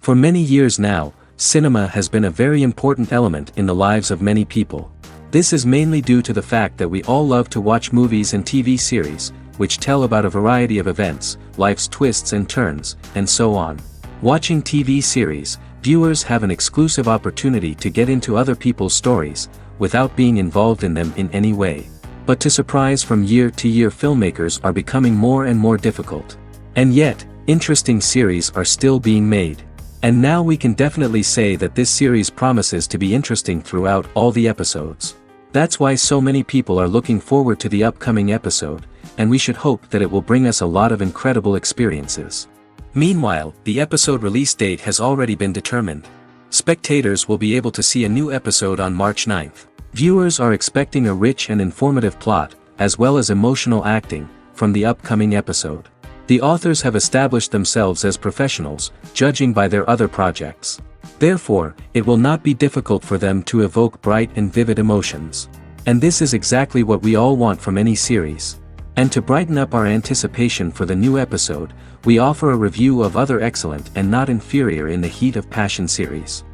For many years now, cinema has been a very important element in the lives of many people. This is mainly due to the fact that we all love to watch movies and TV series, which tell about a variety of events, life's twists and turns, and so on. Watching TV series, viewers have an exclusive opportunity to get into other people's stories, without being involved in them in any way. But to surprise from year to year, filmmakers are becoming more and more difficult. And yet, interesting series are still being made. And now we can definitely say that this series promises to be interesting throughout all the episodes. That's why so many people are looking forward to the upcoming episode, and we should hope that it will bring us a lot of incredible experiences. Meanwhile, the episode release date has already been determined. Spectators will be able to see a new episode on March 9th. Viewers are expecting a rich and informative plot, as well as emotional acting, from the upcoming episode. The authors have established themselves as professionals, judging by their other projects. Therefore, it will not be difficult for them to evoke bright and vivid emotions. And this is exactly what we all want from any series. And to brighten up our anticipation for the new episode, we offer a review of other excellent and not inferior in the Heat of Passion series.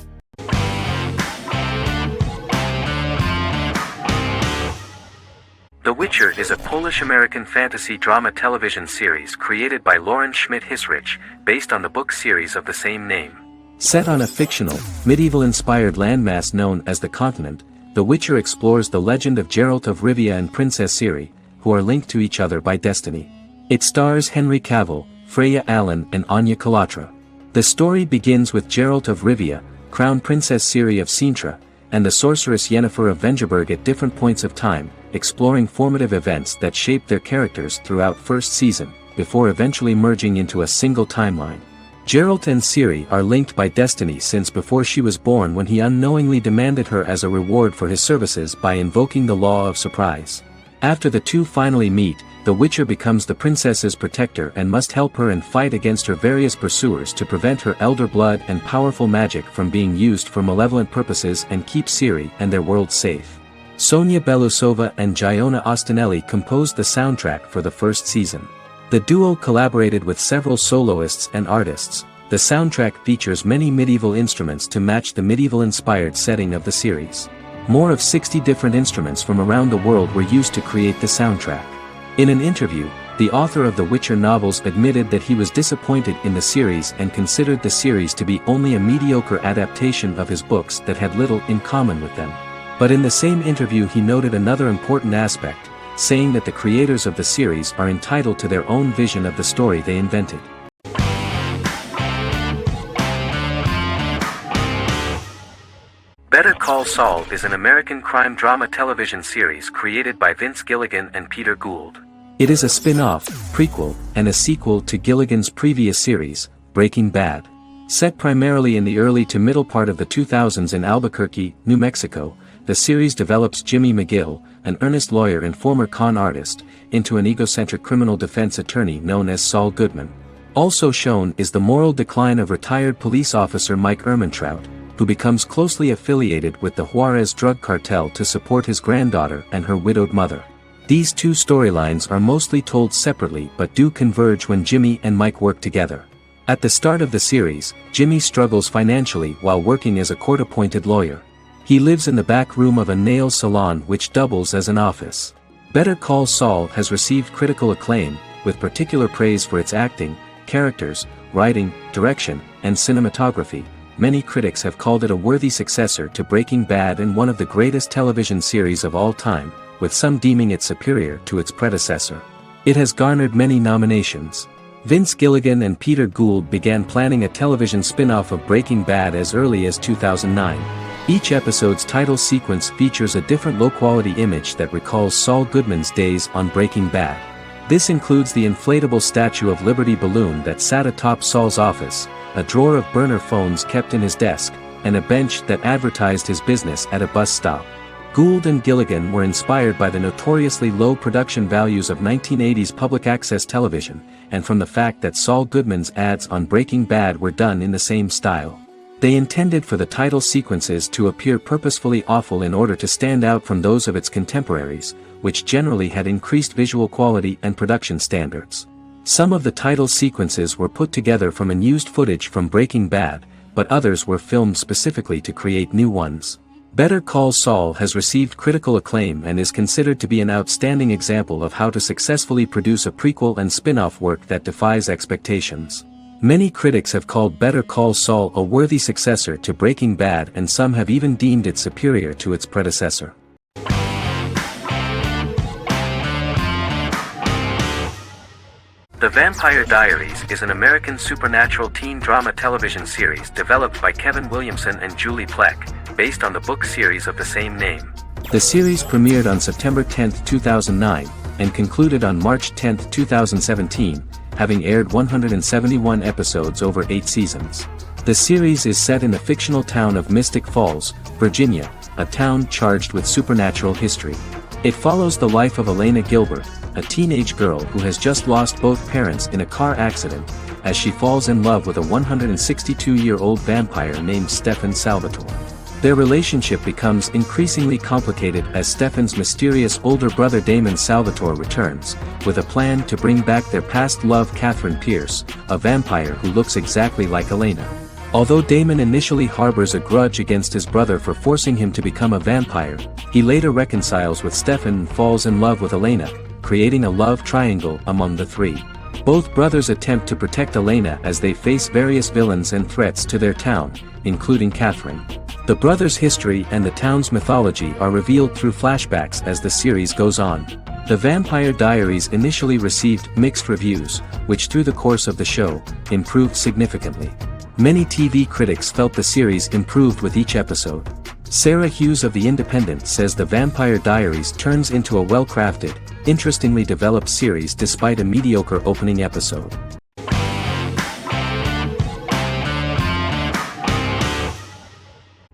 The Witcher is a Polish-American fantasy drama television series created by Lauren Schmidt-Hissrich, based on the book series of the same name. Set on a fictional, medieval-inspired landmass known as the Continent, The Witcher explores the legend of Geralt of Rivia and Princess Ciri, who are linked to each other by destiny. It stars Henry Cavill, Freya Allan and Anya Chalotra. The story begins with Geralt of Rivia, crowned Princess Ciri of Sintra, and the sorceress Yennefer of Vengerberg at different points of time, exploring formative events that shaped their characters throughout first season, before eventually merging into a single timeline. Geralt and Ciri are linked by destiny since before she was born, when he unknowingly demanded her as a reward for his services by invoking the law of surprise. After the two finally meet, the Witcher becomes the princess's protector and must help her and fight against her various pursuers to prevent her elder blood and powerful magic from being used for malevolent purposes and keep Ciri and their world safe. Sonia Belousova and Giona Ostinelli composed the soundtrack for the first season. The duo collaborated with several soloists and artists. The soundtrack features many medieval instruments to match the medieval-inspired setting of the series. More of 60 different instruments from around the world were used to create the soundtrack. In an interview, the author of the Witcher novels admitted that he was disappointed in the series and considered the series to be only a mediocre adaptation of his books that had little in common with them. But in the same interview he noted another important aspect, saying that the creators of the series are entitled to their own vision of the story they invented. Better Call Saul is an American crime drama television series created by Vince Gilligan and Peter Gould. It is a spin-off, prequel, and a sequel to Gilligan's previous series, Breaking Bad. Set primarily in the early to middle part of the 2000s in Albuquerque, New Mexico, the series develops Jimmy McGill, an earnest lawyer and former con artist, into an egocentric criminal defense attorney known as Saul Goodman. Also shown is the moral decline of retired police officer Mike Ehrmantraut, who becomes closely affiliated with the Juarez drug cartel to support his granddaughter and her widowed mother. These two storylines are mostly told separately but do converge when Jimmy and Mike work together. At the start of the series, Jimmy struggles financially while working as a court-appointed lawyer. He lives in the back room of a nail salon which doubles as an office. Better Call Saul has received critical acclaim, with particular praise for its acting, characters, writing, direction, and cinematography. Many critics have called it a worthy successor to Breaking Bad and one of the greatest television series of all time, with some deeming it superior to its predecessor. It has garnered many nominations. Vince Gilligan and Peter Gould began planning a television spin-off of Breaking Bad as early as 2009. Each episode's title sequence features a different low-quality image that recalls Saul Goodman's days on Breaking Bad. This includes the inflatable Statue of Liberty balloon that sat atop Saul's office, a drawer of burner phones kept in his desk, and a bench that advertised his business at a bus stop. Gould and Gilligan were inspired by the notoriously low production values of 1980s public access television, and from the fact that Saul Goodman's ads on Breaking Bad were done in the same style. They intended for the title sequences to appear purposefully awful in order to stand out from those of its contemporaries, which generally had increased visual quality and production standards. Some of the title sequences were put together from unused footage from Breaking Bad, but others were filmed specifically to create new ones. Better Call Saul has received critical acclaim and is considered to be an outstanding example of how to successfully produce a prequel and spin-off work that defies expectations. Many critics have called Better Call Saul a worthy successor to Breaking Bad, and some have even deemed it superior to its predecessor. The Vampire Diaries is an American supernatural teen drama television series developed by Kevin Williamson and Julie Plec, based on the book series of the same name. The series premiered on September 10, 2009, and concluded on March 10, 2017, having aired 171 episodes over 8 seasons. The series is set in the fictional town of Mystic Falls, Virginia, a town charged with supernatural history. It follows the life of Elena Gilbert, a teenage girl who has just lost both parents in a car accident, as she falls in love with a 162-year-old vampire named Stefan Salvatore. Their relationship becomes increasingly complicated as Stefan's mysterious older brother Damon Salvatore returns, with a plan to bring back their past love Catherine Pierce, a vampire who looks exactly like Elena. Although Damon initially harbors a grudge against his brother for forcing him to become a vampire, he later reconciles with Stefan and falls in love with Elena, creating a love triangle among the three. Both brothers attempt to protect Elena as they face various villains and threats to their town, including Catherine. The brothers' history and the town's mythology are revealed through flashbacks as the series goes on. The Vampire Diaries initially received mixed reviews, which through the course of the show, improved significantly. Many TV critics felt the series improved with each episode. Sarah Hughes of The Independent says The Vampire Diaries turns into a well-crafted, interestingly developed series despite a mediocre opening episode.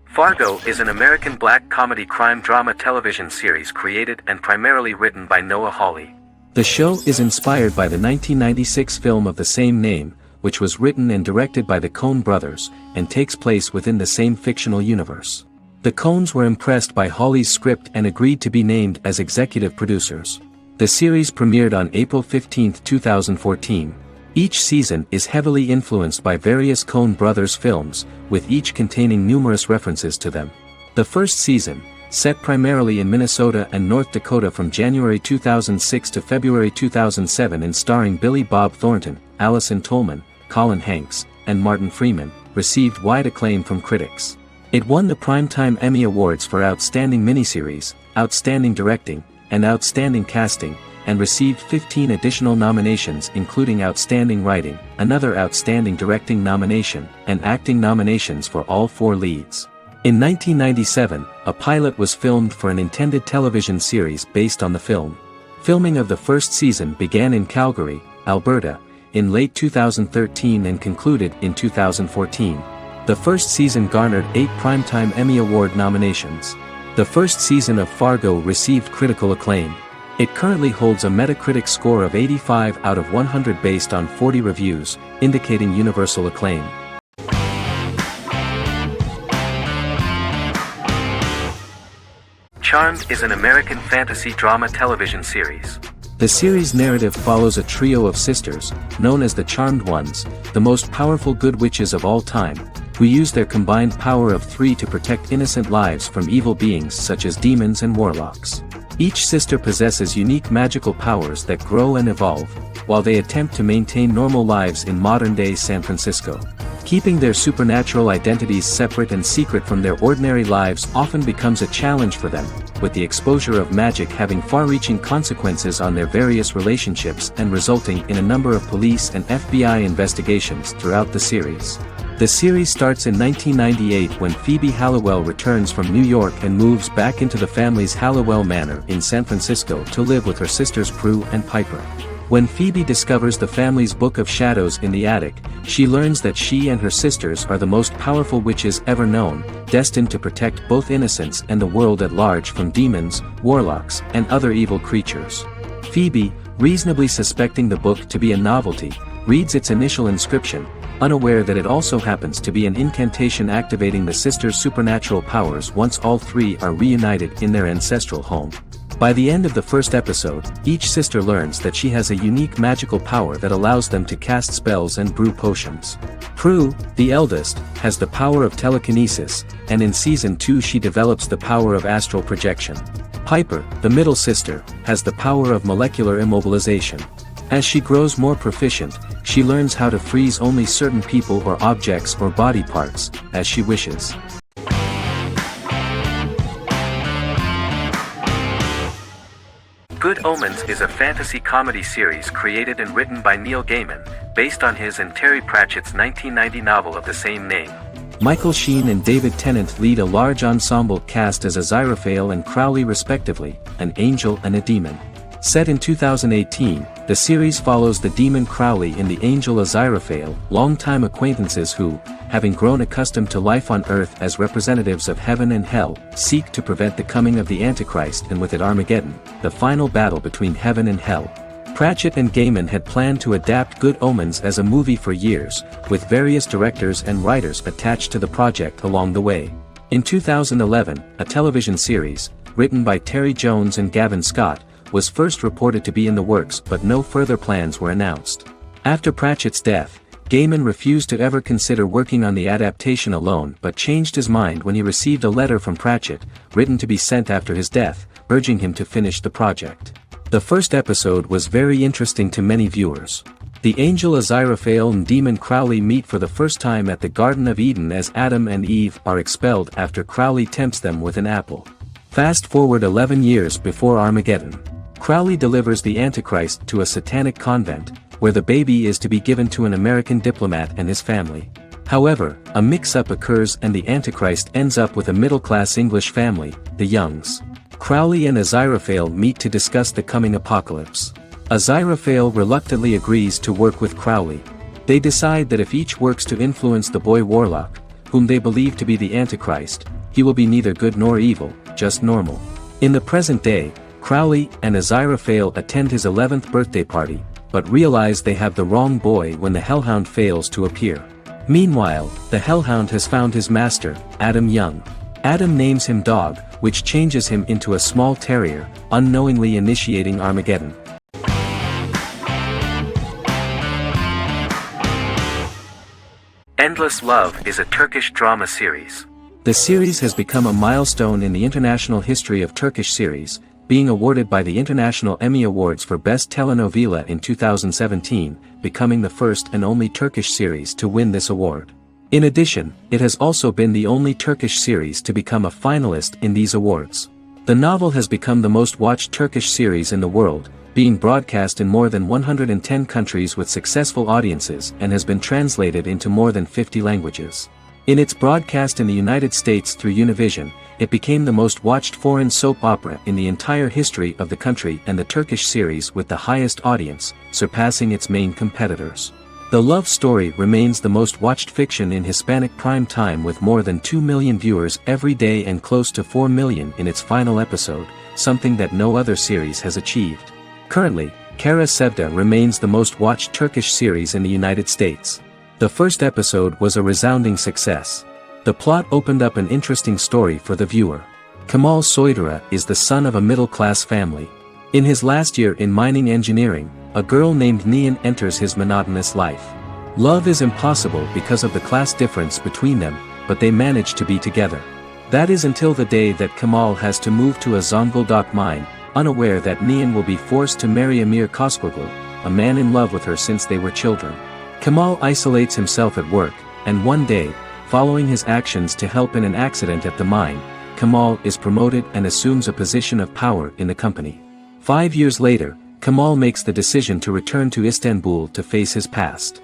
Fargo is an American black comedy crime drama television series created and primarily written by Noah Hawley. The show is inspired by the 1996 film of the same name, which was written and directed by the Coen brothers, and takes place within the same fictional universe. The Coens were impressed by Hawley's script and agreed to be named as executive producers. The series premiered on April 15, 2014. Each season is heavily influenced by various Coen brothers films, with each containing numerous references to them. The first season, set primarily in Minnesota and North Dakota from January 2006 to February 2007 and starring Billy Bob Thornton, Allison Tolman, Colin Hanks, and Martin Freeman, received wide acclaim from critics. It won the Primetime Emmy Awards for Outstanding Miniseries, Outstanding Directing, and Outstanding Casting, and received 15 additional nominations including Outstanding Writing, another Outstanding Directing nomination, and acting nominations for all 4 leads. In 1997, a pilot was filmed for an intended television series based on the film. Filming of the first season began in Calgary, Alberta, in late 2013 and concluded in 2014. The first season garnered 8 Primetime Emmy Award nominations. The first season of Fargo received critical acclaim. It currently holds a Metacritic score of 85 out of 100 based on 40 reviews, indicating universal acclaim. Charmed is an American fantasy drama television series. The series' narrative follows a trio of sisters, known as the Charmed Ones, the most powerful good witches of all time, who use their combined power of 3 to protect innocent lives from evil beings such as demons and warlocks. Each sister possesses unique magical powers that grow and evolve, while they attempt to maintain normal lives in modern-day San Francisco. Keeping their supernatural identities separate and secret from their ordinary lives often becomes a challenge for them, with the exposure of magic having far-reaching consequences on their various relationships and resulting in a number of police and FBI investigations throughout the series. The series starts in 1998 when Phoebe Halliwell returns from New York and moves back into the family's Halliwell Manor in San Francisco to live with her sisters Prue and Piper. When Phoebe discovers the family's Book of Shadows in the attic, she learns that she and her sisters are the most powerful witches ever known, destined to protect both innocents and the world at large from demons, warlocks, and other evil creatures. Phoebe, reasonably suspecting the book to be a novelty, reads its initial inscription, unaware that it also happens to be an incantation activating the sisters' supernatural powers once all 3 are reunited in their ancestral home. By the end of the first episode, each sister learns that she has a unique magical power that allows them to cast spells and brew potions. Prue, the eldest, has the power of telekinesis, and in Season 2 she develops the power of astral projection. Piper, the middle sister, has the power of molecular immobilization. As she grows more proficient, she learns how to freeze only certain people or objects or body parts, as she wishes. Good Omens is a fantasy comedy series created and written by Neil Gaiman, based on his and Terry Pratchett's 1990 novel of the same name. Michael Sheen and David Tennant lead a large ensemble cast as Aziraphale and Crowley respectively, an angel and a demon. Set in 2018, the series follows the demon Crowley and the angel Aziraphale, longtime acquaintances who, having grown accustomed to life on Earth as representatives of heaven and hell, seek to prevent the coming of the Antichrist and with it Armageddon, the final battle between heaven and hell. Pratchett and Gaiman had planned to adapt Good Omens as a movie for years, with various directors and writers attached to the project along the way. In 2011, a television series, written by Terry Jones and Gavin Scott, was first reported to be in the works but no further plans were announced. After Pratchett's death, Gaiman refused to ever consider working on the adaptation alone but changed his mind when he received a letter from Pratchett, written to be sent after his death, urging him to finish the project. The first episode was very interesting to many viewers. The angel Aziraphale and demon Crowley meet for the first time at the Garden of Eden as Adam and Eve are expelled after Crowley tempts them with an apple. Fast forward 11 years before Armageddon. Crowley delivers the Antichrist to a satanic convent, where the baby is to be given to an American diplomat and his family. However, a mix-up occurs and the Antichrist ends up with a middle-class English family, the Youngs. Crowley and Aziraphale meet to discuss the coming apocalypse. Aziraphale reluctantly agrees to work with Crowley. They decide that if each works to influence the boy Warlock, whom they believe to be the Antichrist, he will be neither good nor evil, just normal. In the present day, Crowley and Aziraphale attend his 11th birthday party, but realize they have the wrong boy when the Hellhound fails to appear. Meanwhile, the Hellhound has found his master, Adam Young. Adam names him Dog, which changes him into a small terrier, unknowingly initiating Armageddon. Endless Love is a Turkish drama series. The series has become a milestone in the international history of Turkish series, being awarded by the International Emmy Awards for Best Telenovela in 2017, becoming the first and only Turkish series to win this award. In addition, it has also been the only Turkish series to become a finalist in these awards. The novel has become the most watched Turkish series in the world, being broadcast in more than 110 countries with successful audiences and has been translated into more than 50 languages. In its broadcast in the United States through Univision, it became the most watched foreign soap opera in the entire history of the country and the Turkish series with the highest audience, surpassing its main competitors. The love story remains the most watched fiction in Hispanic prime time with more than 2 million viewers every day and close to 4 million in its final episode, something that no other series has achieved. Currently, Kara Sevda remains the most watched Turkish series in the United States. The first episode was a resounding success. The plot opened up an interesting story for the viewer. Kemal Soydura is the son of a middle-class family. In his last year in mining engineering, a girl named Nihan enters his monotonous life. Love is impossible because of the class difference between them, but they manage to be together. That is until the day that Kemal has to move to a Zonguldak mine, unaware that Nihan will be forced to marry Amir Koskoglu, a man in love with her since they were children. Kemal isolates himself at work, and one day, following his actions to help in an accident at the mine, Kemal is promoted and assumes a position of power in the company. 5 years later, Kemal makes the decision to return to Istanbul to face his past.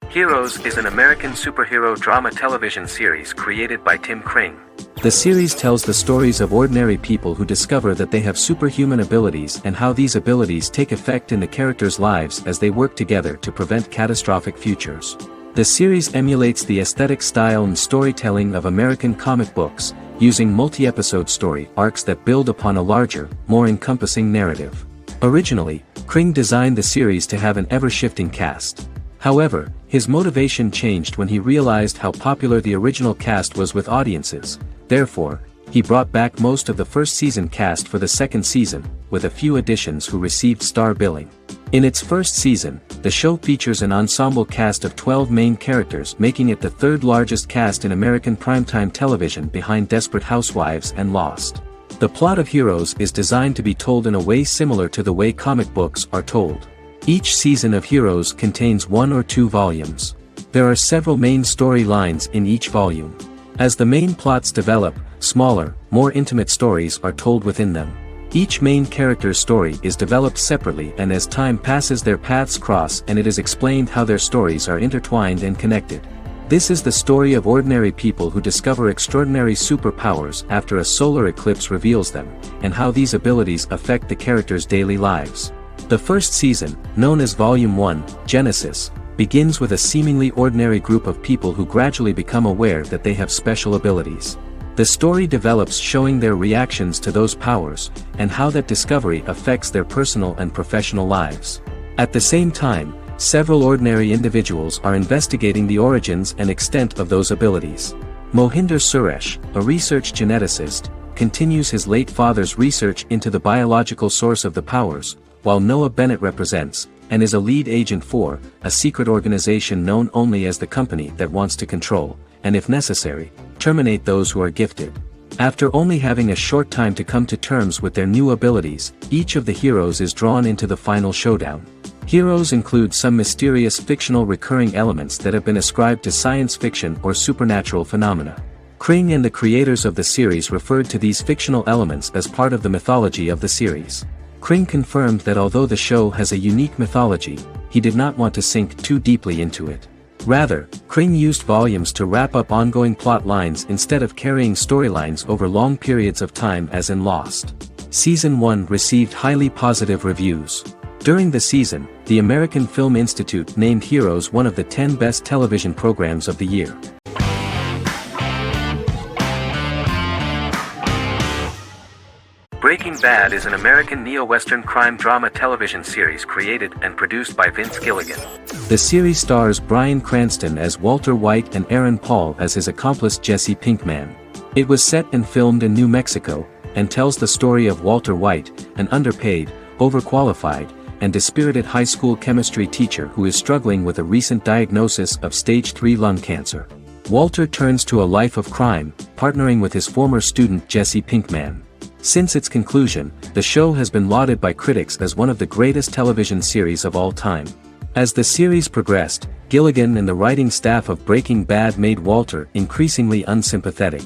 Heroes is an American superhero drama television series created by Tim Kring. The series tells the stories of ordinary people who discover that they have superhuman abilities and how these abilities take effect in the characters' lives as they work together to prevent catastrophic futures. The series emulates the aesthetic style and storytelling of American comic books, using multi-episode story arcs that build upon a larger, more encompassing narrative. Originally, Kring designed the series to have an ever-shifting cast. However, His motivation changed when he realized how popular the original cast was with audiences. Therefore, he brought back most of the first season cast for the second season, with a few additions who received star billing. In its first season, the show features an ensemble cast of 12 main characters, making it the third largest cast in American primetime television behind Desperate Housewives and Lost. The plot of Heroes is designed to be told in a way similar to the way comic books are told. Each season of Heroes contains 1 or 2 volumes. There are several main storylines in each volume. As the main plots develop, smaller, more intimate stories are told within them. Each main character's story is developed separately, and as time passes their paths cross and it is explained how their stories are intertwined and connected. This is the story of ordinary people who discover extraordinary superpowers after a solar eclipse reveals them, and how these abilities affect the characters' daily lives. The first season, known as Volume 1, Genesis, begins with a seemingly ordinary group of people who gradually become aware that they have special abilities. The story develops showing their reactions to those powers, and how that discovery affects their personal and professional lives. At the same time, several ordinary individuals are investigating the origins and extent of those abilities. Mohinder Suresh, a research geneticist, continues his late father's research into the biological source of the powers, while Noah Bennett represents, and is a lead agent for, a secret organization known only as the company that wants to control, and if necessary, terminate those who are gifted. After only having a short time to come to terms with their new abilities, each of the heroes is drawn into the final showdown. Heroes include some mysterious fictional recurring elements that have been ascribed to science fiction or supernatural phenomena. Kring and the creators of the series referred to these fictional elements as part of the mythology of the series. Kring confirmed that although the show has a unique mythology, he did not want to sink too deeply into it. Rather, Kring used volumes to wrap up ongoing plot lines instead of carrying storylines over long periods of time as in Lost. Season 1 received highly positive reviews. During the season, the American Film Institute named Heroes one of the 10 best television programs of the year. Breaking Bad is an American neo-Western crime drama television series created and produced by Vince Gilligan. The series stars Bryan Cranston as Walter White and Aaron Paul as his accomplice Jesse Pinkman. It was set and filmed in New Mexico, and tells the story of Walter White, an underpaid, overqualified, and dispirited high school chemistry teacher who is struggling with a recent diagnosis of stage 3 lung cancer. Walter turns to a life of crime, partnering with his former student Jesse Pinkman. Since its conclusion, the show has been lauded by critics as one of the greatest television series of all time. As the series progressed, Gilligan and the writing staff of Breaking Bad made Walter increasingly unsympathetic.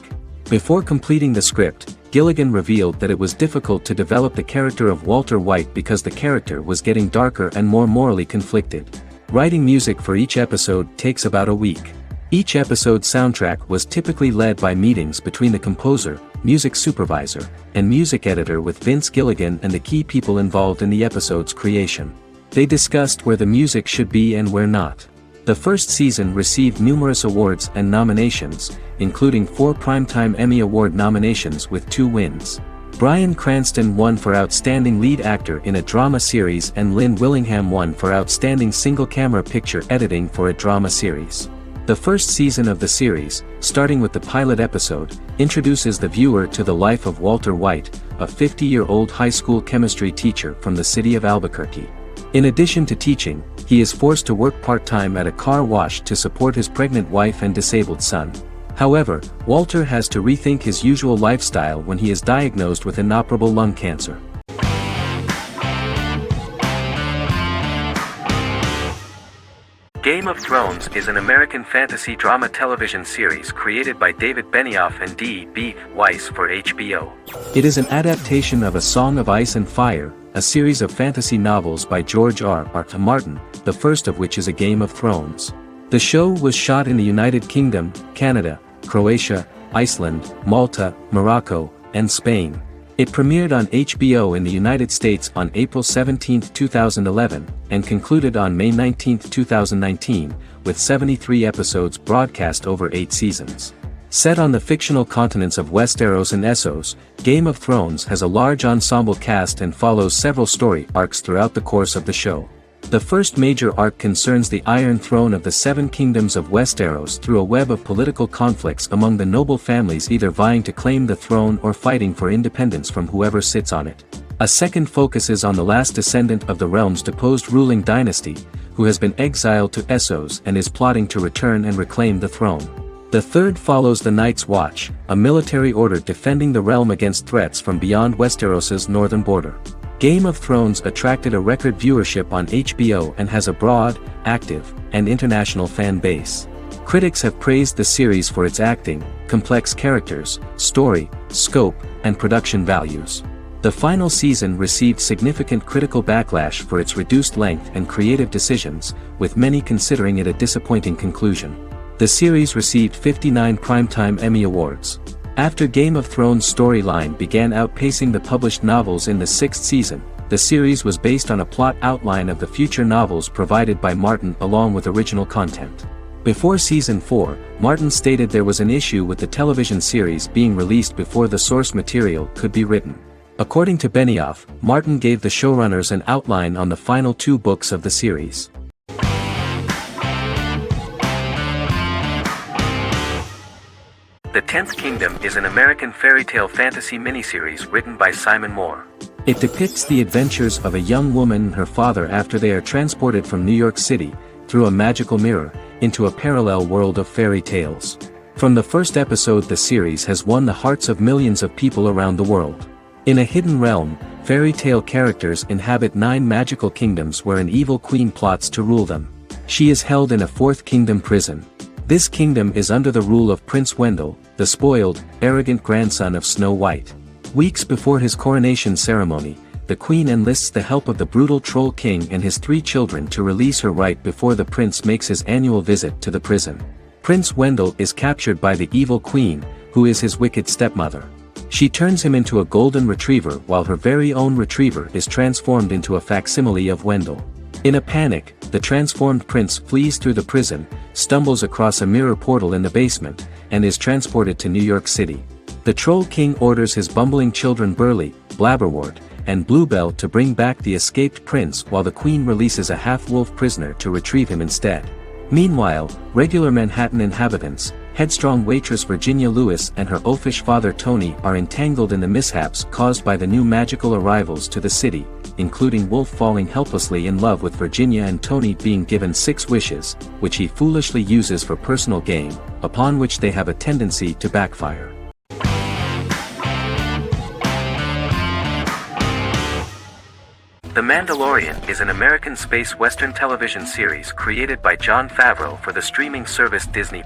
Before completing the script, Gilligan revealed that it was difficult to develop the character of Walter White because the character was getting darker and more morally conflicted. Writing music for each episode takes about a week. Each episode's soundtrack was typically led by meetings between the composer, music supervisor, and music editor with Vince Gilligan and the key people involved in the episode's creation. They discussed where the music should be and where not. The first season received numerous awards and nominations, including 4 Primetime Emmy Award nominations with 2 wins. Bryan Cranston won for Outstanding Lead Actor in a Drama Series and Lynn Willingham won for Outstanding Single-Camera Picture Editing for a Drama Series. The first season of the series, starting with the pilot episode, introduces the viewer to the life of Walter White, a 50-year-old high school chemistry teacher from the city of Albuquerque. In addition to teaching, he is forced to work part-time at a car wash to support his pregnant wife and disabled son. However, Walter has to rethink his usual lifestyle when he is diagnosed with inoperable lung cancer. Game of Thrones is an American fantasy drama television series created by David Benioff and D.B. Weiss for HBO. It is an adaptation of A Song of Ice and Fire, a series of fantasy novels by George R.R. Martin, the first of which is A Game of Thrones. The show was shot in the United Kingdom, Canada, Croatia, Iceland, Malta, Morocco, and Spain. It premiered on HBO in the United States on April 17, 2011, and concluded on May 19, 2019, with 73 episodes broadcast over 8 seasons. Set on the fictional continents of Westeros and Essos, Game of Thrones has a large ensemble cast and follows several story arcs throughout the course of the show. The first major arc concerns the Iron Throne of the Seven Kingdoms of Westeros through a web of political conflicts among the noble families either vying to claim the throne or fighting for independence from whoever sits on it. A second focuses on the last descendant of the realm's deposed ruling dynasty, who has been exiled to Essos and is plotting to return and reclaim the throne. The third follows the Night's Watch, a military order defending the realm against threats from beyond Westeros's northern border. Game of Thrones attracted a record viewership on HBO and has a broad, active, and international fan base. Critics have praised the series for its acting, complex characters, story, scope, and production values. The final season received significant critical backlash for its reduced length and creative decisions, with many considering it a disappointing conclusion. The series received 59 Primetime Emmy Awards. After Game of Thrones' storyline began outpacing the published novels in the sixth season, the series was based on a plot outline of the future novels provided by Martin along with original content. Before Season 4, Martin stated there was an issue with the television series being released before the source material could be written. According to Benioff, Martin gave the showrunners an outline on the final 2 books of the series. The Tenth Kingdom is an American fairy tale fantasy miniseries written by Simon Moore. It depicts the adventures of a young woman and her father after they are transported from New York City, through a magical mirror, into a parallel world of fairy tales. From the first episode, the series has won the hearts of millions of people around the world. In a hidden realm, fairy tale characters inhabit 9 magical kingdoms where an evil queen plots to rule them. She is held in a 4th kingdom prison. This kingdom is under the rule of Prince Wendell, the spoiled, arrogant grandson of Snow White. Weeks before his coronation ceremony, the queen enlists the help of the brutal Troll King and his 3 children to release her right before the prince makes his annual visit to the prison. Prince Wendell is captured by the evil queen, who is his wicked stepmother. She turns him into a golden retriever while her very own retriever is transformed into a facsimile of Wendell. In a panic, the transformed prince flees through the prison, stumbles across a mirror portal in the basement, and is transported to New York City. The Troll King orders his bumbling children Burley, Blabberwort, and Bluebell to bring back the escaped prince while the queen releases a half-wolf prisoner to retrieve him instead. Meanwhile, regular Manhattan inhabitants, headstrong waitress Virginia Lewis and her oafish father Tony are entangled in the mishaps caused by the new magical arrivals to the city, including Wolf falling helplessly in love with Virginia and Tony being given 6 wishes, which he foolishly uses for personal gain, upon which they have a tendency to backfire. The Mandalorian is an American space western television series created by Jon Favreau for the streaming service Disney+.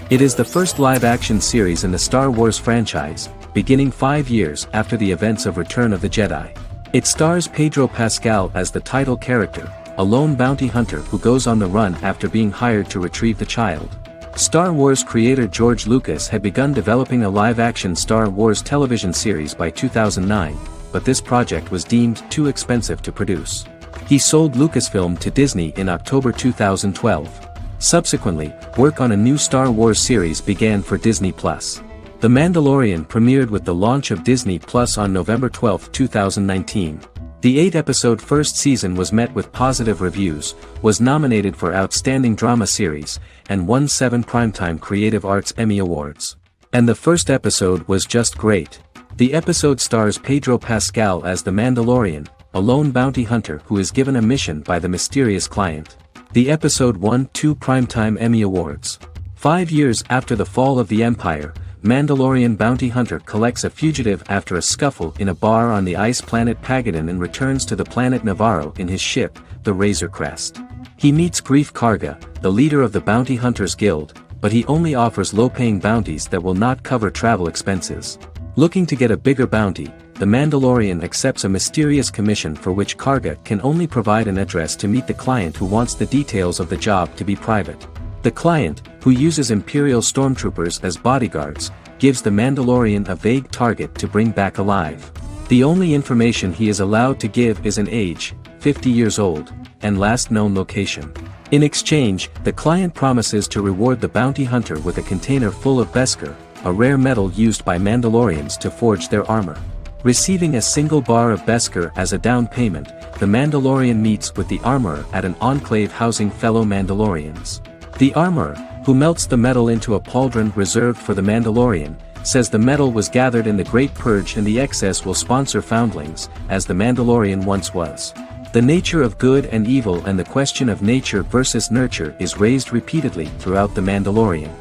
It is the first live-action series in the Star Wars franchise, beginning 5 years after the events of Return of the Jedi. It stars Pedro Pascal as the title character, a lone bounty hunter who goes on the run after being hired to retrieve the child. Star Wars creator George Lucas had begun developing a live-action Star Wars television series by 2009, but this project was deemed too expensive to produce. He sold Lucasfilm to Disney in October 2012. Subsequently, work on a new Star Wars series began for Disney+. The Mandalorian premiered with the launch of Disney Plus on November 12, 2019. The 8-episode first season was met with positive reviews, was nominated for Outstanding Drama Series, and won 7 Primetime Creative Arts Emmy Awards. And the first episode was just great. The episode stars Pedro Pascal as the Mandalorian, a lone bounty hunter who is given a mission by the mysterious client. The episode won 2 Primetime Emmy Awards. 5 years after the fall of the Empire, Mandalorian bounty hunter collects a fugitive after a scuffle in a bar on the ice planet Pagadan and returns to the planet Navarro in his ship, the Razor Crest. He meets Grief Karga, the leader of the Bounty Hunters Guild, but he only offers low-paying bounties that will not cover travel expenses. Looking to get a bigger bounty, the Mandalorian accepts a mysterious commission for which Karga can only provide an address to meet the client who wants the details of the job to be private. The client, who uses Imperial stormtroopers as bodyguards, gives the Mandalorian a vague target to bring back alive. The only information he is allowed to give is an age, 50 years old, and last known location. In exchange, the client promises to reward the bounty hunter with a container full of Beskar, a rare metal used by Mandalorians to forge their armor. Receiving a single bar of Beskar as a down payment, the Mandalorian meets with the Armorer at an enclave housing fellow Mandalorians. The Armorer, who melts the metal into a pauldron reserved for the Mandalorian, says the metal was gathered in the Great Purge and the excess will sponsor foundlings, as the Mandalorian once was. The nature of good and evil and the question of nature versus nurture is raised repeatedly throughout The Mandalorian.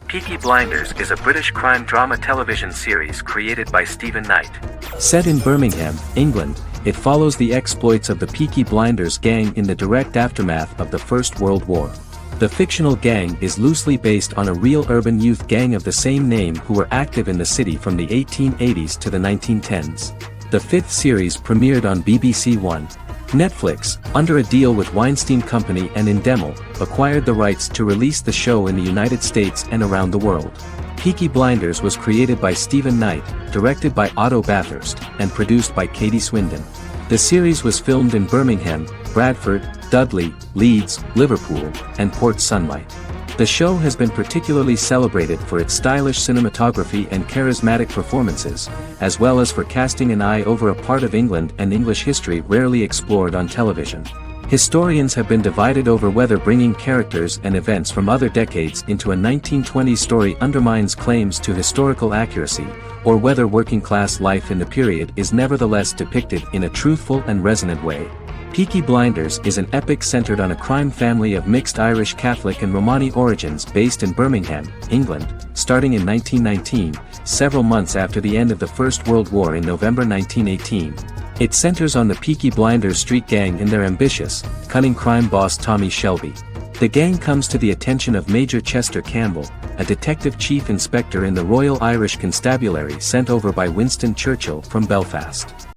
Peaky Blinders is a British crime drama television series created by Stephen Knight. Set in Birmingham, England, it follows the exploits of the Peaky Blinders gang in the direct aftermath of the First World War. The fictional gang is loosely based on a real urban youth gang of the same name who were active in the city from the 1880s to the 1910s. The fifth series premiered on BBC One. Netflix, under a deal with Weinstein Company and Endemol, acquired the rights to release the show in the United States and around the world. Peaky Blinders was created by Stephen Knight, directed by Otto Bathurst, and produced by Katie Swindon. The series was filmed in Birmingham, Bradford, Dudley, Leeds, Liverpool, and Port Sunlight. The show has been particularly celebrated for its stylish cinematography and charismatic performances, as well as for casting an eye over a part of England and English history rarely explored on television. Historians have been divided over whether bringing characters and events from other decades into a 1920s story undermines claims to historical accuracy, or whether working-class life in the period is nevertheless depicted in a truthful and resonant way. Peaky Blinders is an epic centered on a crime family of mixed Irish Catholic and Romani origins based in Birmingham, England, starting in 1919, several months after the end of the First World War in November 1918. It centers on the Peaky Blinders street gang and their ambitious, cunning crime boss Tommy Shelby. The gang comes to the attention of Major Chester Campbell, a detective chief inspector in the Royal Irish Constabulary sent over by Winston Churchill from Belfast.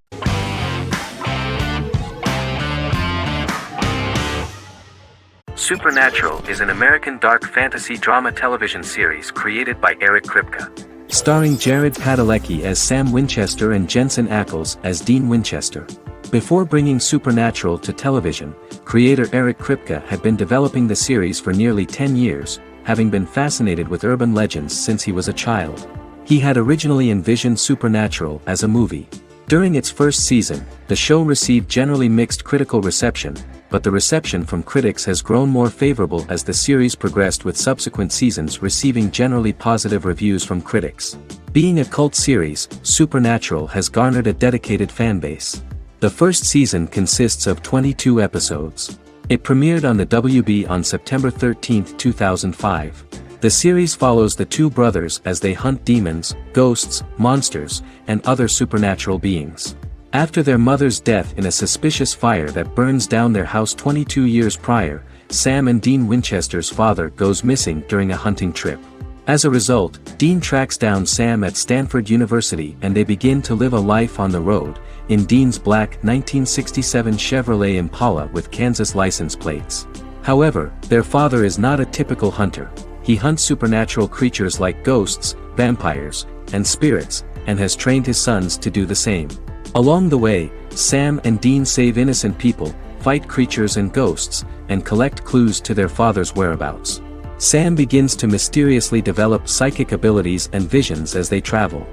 Supernatural is an American dark fantasy drama television series created by Eric Kripke. Starring Jared Padalecki as Sam Winchester and Jensen Ackles as Dean Winchester. Before bringing Supernatural to television, creator Eric Kripke had been developing the series for nearly 10 years, having been fascinated with urban legends since he was a child. He had originally envisioned Supernatural as a movie. During its first season, the show received generally mixed critical reception, but the reception from critics has grown more favorable as the series progressed, with subsequent seasons receiving generally positive reviews from critics. Being a cult series, Supernatural has garnered a dedicated fanbase. The first season consists of 22 episodes. It premiered on the WB on September 13, 2005. The series follows the two brothers as they hunt demons, ghosts, monsters, and other supernatural beings. After their mother's death in a suspicious fire that burns down their house 22 years prior, Sam and Dean Winchester's father goes missing during a hunting trip. As a result, Dean tracks down Sam at Stanford University and they begin to live a life on the road, in Dean's black 1967 Chevrolet Impala with Kansas license plates. However, their father is not a typical hunter. He hunts supernatural creatures like ghosts, vampires, and spirits, and has trained his sons to do the same. Along the way, Sam and Dean save innocent people, fight creatures and ghosts, and collect clues to their father's whereabouts. Sam begins to mysteriously develop psychic abilities and visions as they travel.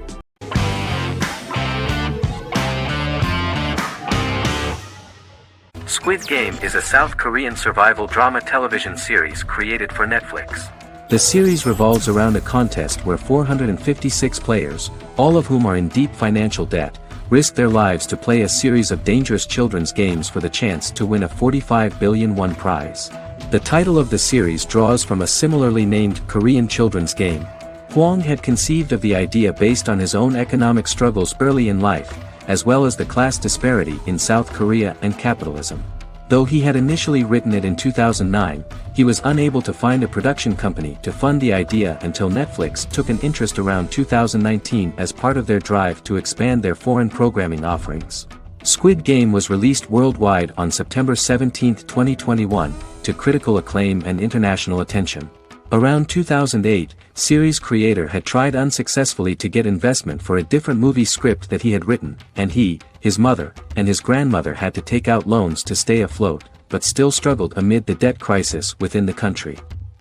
Squid Game is a South Korean survival drama television series created for Netflix. The series revolves around a contest where 456 players, all of whom are in deep financial debt, risk their lives to play a series of dangerous children's games for the chance to win a 45 billion won prize. The title of the series draws from a similarly named Korean children's game. Hwang had conceived of the idea based on his own economic struggles early in life, as well as the class disparity in South Korea and capitalism. Though he had initially written it in 2009, he was unable to find a production company to fund the idea until Netflix took an interest around 2019 as part of their drive to expand their foreign programming offerings. Squid Game was released worldwide on September 17, 2021, to critical acclaim and international attention. Around 2008, series creator had tried unsuccessfully to get investment for a different movie script that he had written, and he, his mother, and his grandmother had to take out loans to stay afloat, but still struggled amid the debt crisis within the country.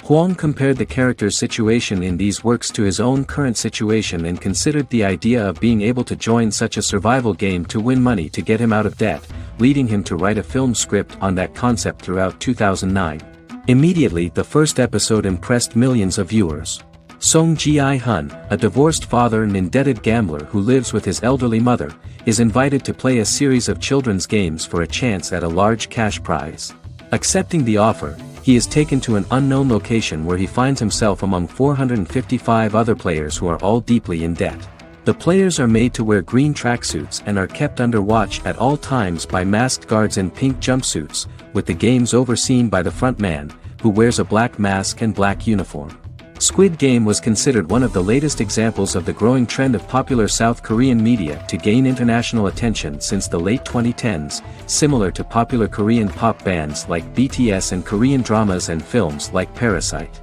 Huang compared the character's situation in these works to his own current situation and considered the idea of being able to join such a survival game to win money to get him out of debt, leading him to write a film script on that concept throughout 2009. Immediately the first episode impressed millions of viewers. Song Ji-hun, a divorced father and indebted gambler who lives with his elderly mother, is invited to play a series of children's games for a chance at a large cash prize. Accepting the offer, he is taken to an unknown location where he finds himself among 455 other players who are all deeply in debt. The players are made to wear green tracksuits and are kept under watch at all times by masked guards in pink jumpsuits, with the games overseen by the front man, who wears a black mask and black uniform. Squid Game was considered one of the latest examples of the growing trend of popular South Korean media to gain international attention since the late 2010s, similar to popular Korean pop bands like BTS and Korean dramas and films like Parasite.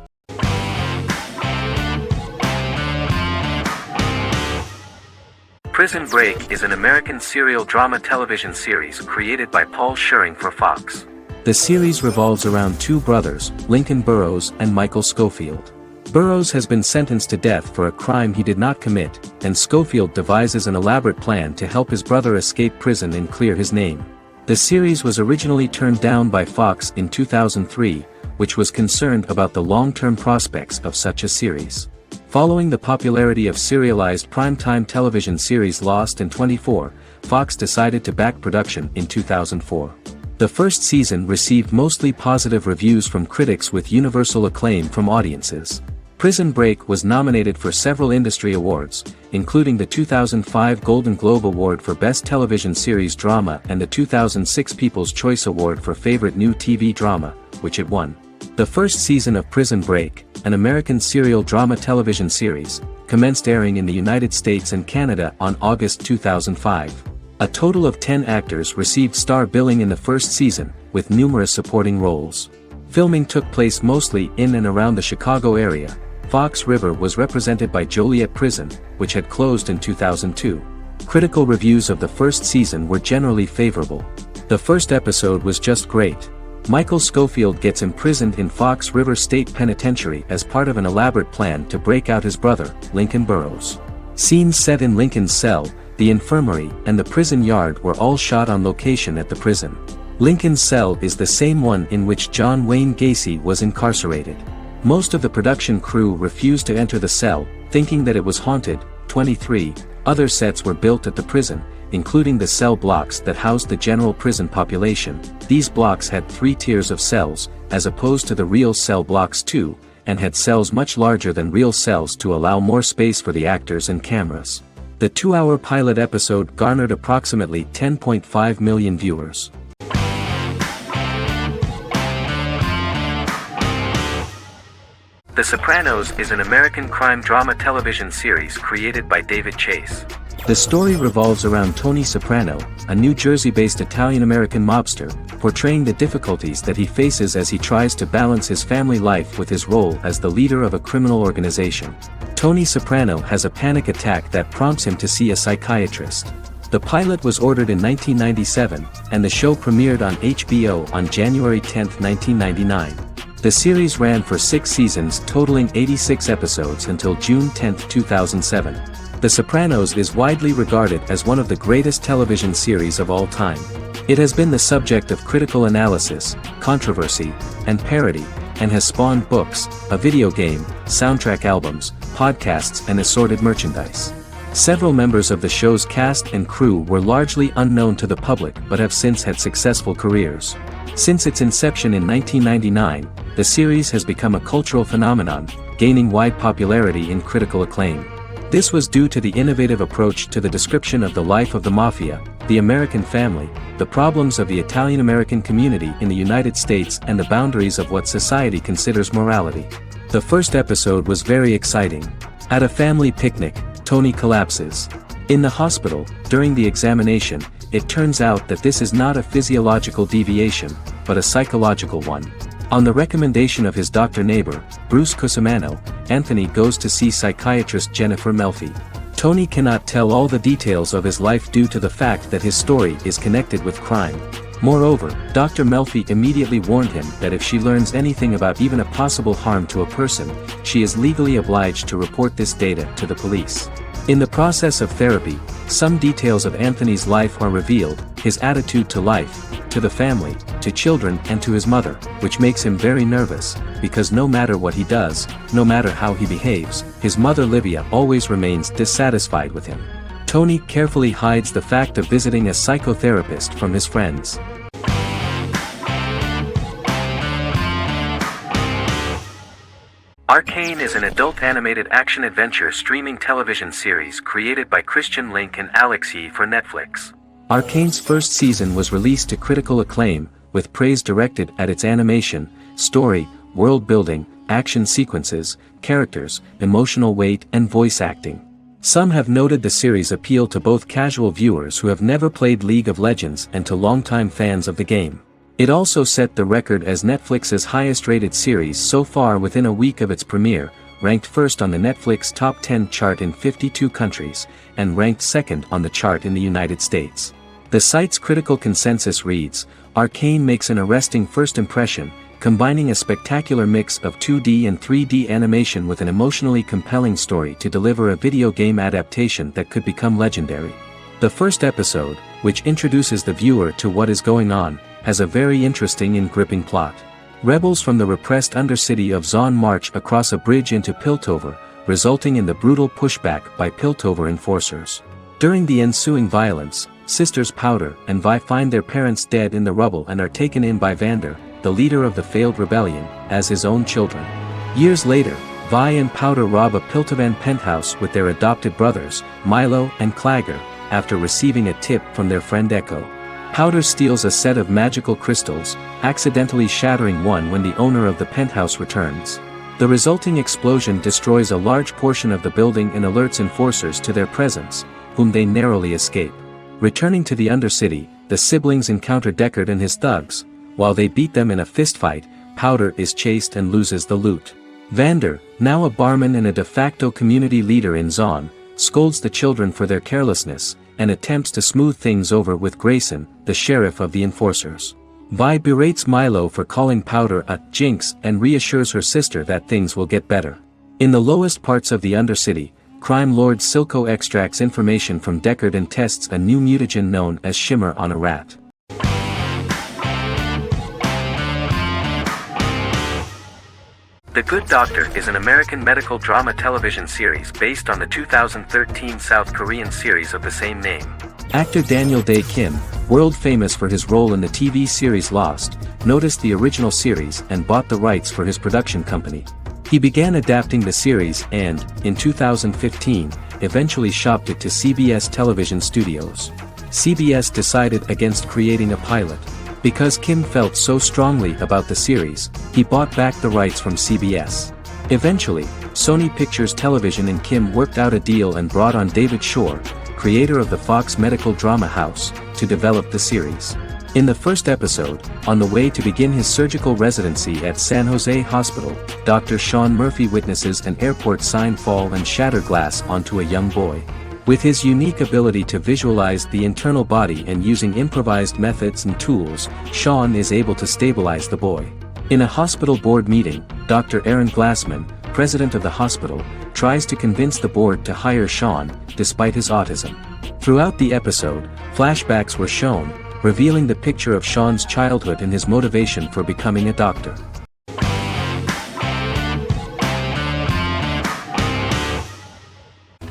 Prison Break is an American serial drama television series created by Paul Schering for Fox. The series revolves around two brothers, Lincoln Burrows and Michael Scofield. Burrows has been sentenced to death for a crime he did not commit, and Scofield devises an elaborate plan to help his brother escape prison and clear his name. The series was originally turned down by Fox in 2003, which was concerned about the long-term prospects of such a series. Following the popularity of serialized primetime television series Lost and 24, Fox decided to back production in 2004. The first season received mostly positive reviews from critics with universal acclaim from audiences. Prison Break was nominated for several industry awards, including the 2005 Golden Globe Award for Best Television Series Drama and the 2006 People's Choice Award for Favorite New TV Drama, which it won. The first season of Prison Break, an American serial drama television series, commenced airing in the United States and Canada on August 2005. A total of 10 actors received star billing in the first season, with numerous supporting roles. Filming took place mostly in and around the Chicago area. Fox River was represented by Joliet Prison, which had closed in 2002. Critical reviews of the first season were generally favorable. The first episode was just great. Michael Scofield gets imprisoned in Fox River State Penitentiary as part of an elaborate plan to break out his brother, Lincoln Burrows. Scenes set in Lincoln's cell, the infirmary, and the prison yard were all shot on location at the prison. Lincoln's cell is the same one in which John Wayne Gacy was incarcerated. Most of the production crew refused to enter the cell, thinking that it was haunted. 23 other sets were built at the prison, including the cell blocks that housed the general prison population. These blocks had 3 tiers of cells, as opposed to the real cell blocks 2, and had cells much larger than real cells to allow more space for the actors and cameras. The 2-hour pilot episode garnered approximately 10.5 million viewers. The Sopranos is an American crime drama television series created by David Chase. The story revolves around Tony Soprano, a New Jersey-based Italian-American mobster, portraying the difficulties that he faces as he tries to balance his family life with his role as the leader of a criminal organization. Tony Soprano has a panic attack that prompts him to see a psychiatrist. The pilot was ordered in 1997, and the show premiered on HBO on January 10, 1999. The series ran for 6 seasons totaling 86 episodes until June 10, 2007. The Sopranos is widely regarded as one of the greatest television series of all time. It has been the subject of critical analysis, controversy, and parody, and has spawned books, a video game, soundtrack albums, podcasts, and assorted merchandise. Several members of the show's cast and crew were largely unknown to the public but have since had successful careers. Since its inception in 1999, the series has become a cultural phenomenon, gaining wide popularity and critical acclaim. This was due to the innovative approach to the description of the life of the mafia, the American family, the problems of the Italian-American community in the United States, and the boundaries of what society considers morality. The first episode was very exciting. At a family picnic, Tony collapses. In the hospital, during the examination, it turns out that this is not a physiological deviation, but a psychological one. On the recommendation of his doctor neighbor, Bruce Cusimano, Anthony goes to see psychiatrist Jennifer Melfi. Tony cannot tell all the details of his life due to the fact that his story is connected with crime. Moreover, Dr. Melfi immediately warned him that if she learns anything about even a possible harm to a person, she is legally obliged to report this data to the police. In the process of therapy, some details of Anthony's life are revealed, his attitude to life, to the family, to children and to his mother, which makes him very nervous, because no matter what he does, no matter how he behaves, his mother Livia always remains dissatisfied with him. Tony carefully hides the fact of visiting a psychotherapist from his friends. Arcane is an adult animated action-adventure streaming television series created by Christian Link and Alex Yee for Netflix. Arcane's first season was released to critical acclaim, with praise directed at its animation, story, world building, action sequences, characters, emotional weight and voice acting. Some have noted the series appeal to both casual viewers who have never played League of Legends and to longtime fans of the game. It also set the record as Netflix's highest-rated series so far within a week of its premiere, ranked first on the Netflix Top 10 chart in 52 countries, and ranked second on the chart in the United States. The site's critical consensus reads, "Arcane makes an arresting first impression, combining a spectacular mix of 2D and 3D animation with an emotionally compelling story to deliver a video game adaptation that could become legendary." The first episode, which introduces the viewer to what is going on, has a very interesting and gripping plot. Rebels from the repressed undercity of Zon march across a bridge into Piltover, resulting in the brutal pushback by Piltover enforcers. During the ensuing violence, sisters Powder and Vi find their parents dead in the rubble and are taken in by Vander, the leader of the failed rebellion, as his own children. Years later, Vi and Powder rob a Piltovan penthouse with their adopted brothers, Milo and Clagger, after receiving a tip from their friend Echo. Powder steals a set of magical crystals, accidentally shattering one when the owner of the penthouse returns. The resulting explosion destroys a large portion of the building and alerts enforcers to their presence, whom they narrowly escape. Returning to the Undercity, the siblings encounter Deckard and his thugs. While they beat them in a fistfight, Powder is chased and loses the loot. Vander, now a barman and a de facto community leader in Zon, scolds the children for their carelessness, and attempts to smooth things over with Grayson, the sheriff of the enforcers. Vi berates Milo for calling Powder a jinx and reassures her sister that things will get better. In the lowest parts of the Undercity, crime lord Silco extracts information from Deckard and tests a new mutagen known as Shimmer on a rat. The Good Doctor is an American medical drama television series based on the 2013 South Korean series of the same name. Actor Daniel Dae Kim, world famous for his role in the TV series Lost, noticed the original series and bought the rights for his production company. He began adapting the series and, in 2015, eventually shopped it to CBS Television Studios. CBS decided against creating a pilot. Because Kim felt so strongly about the series, he bought back the rights from CBS. Eventually, Sony Pictures Television and Kim worked out a deal and brought on David Shore, creator of the Fox medical drama house, to develop the series. In the first episode, on the way to begin his surgical residency at San Jose Hospital, Dr. Sean Murphy witnesses an airport sign fall and shatter glass onto a young boy. With his unique ability to visualize the internal body and using improvised methods and tools, Sean is able to stabilize the boy. In a hospital board meeting, Dr. Aaron Glassman, president of the hospital, tries to convince the board to hire Sean, despite his autism. Throughout the episode, flashbacks were shown, revealing the picture of Sean's childhood and his motivation for becoming a doctor.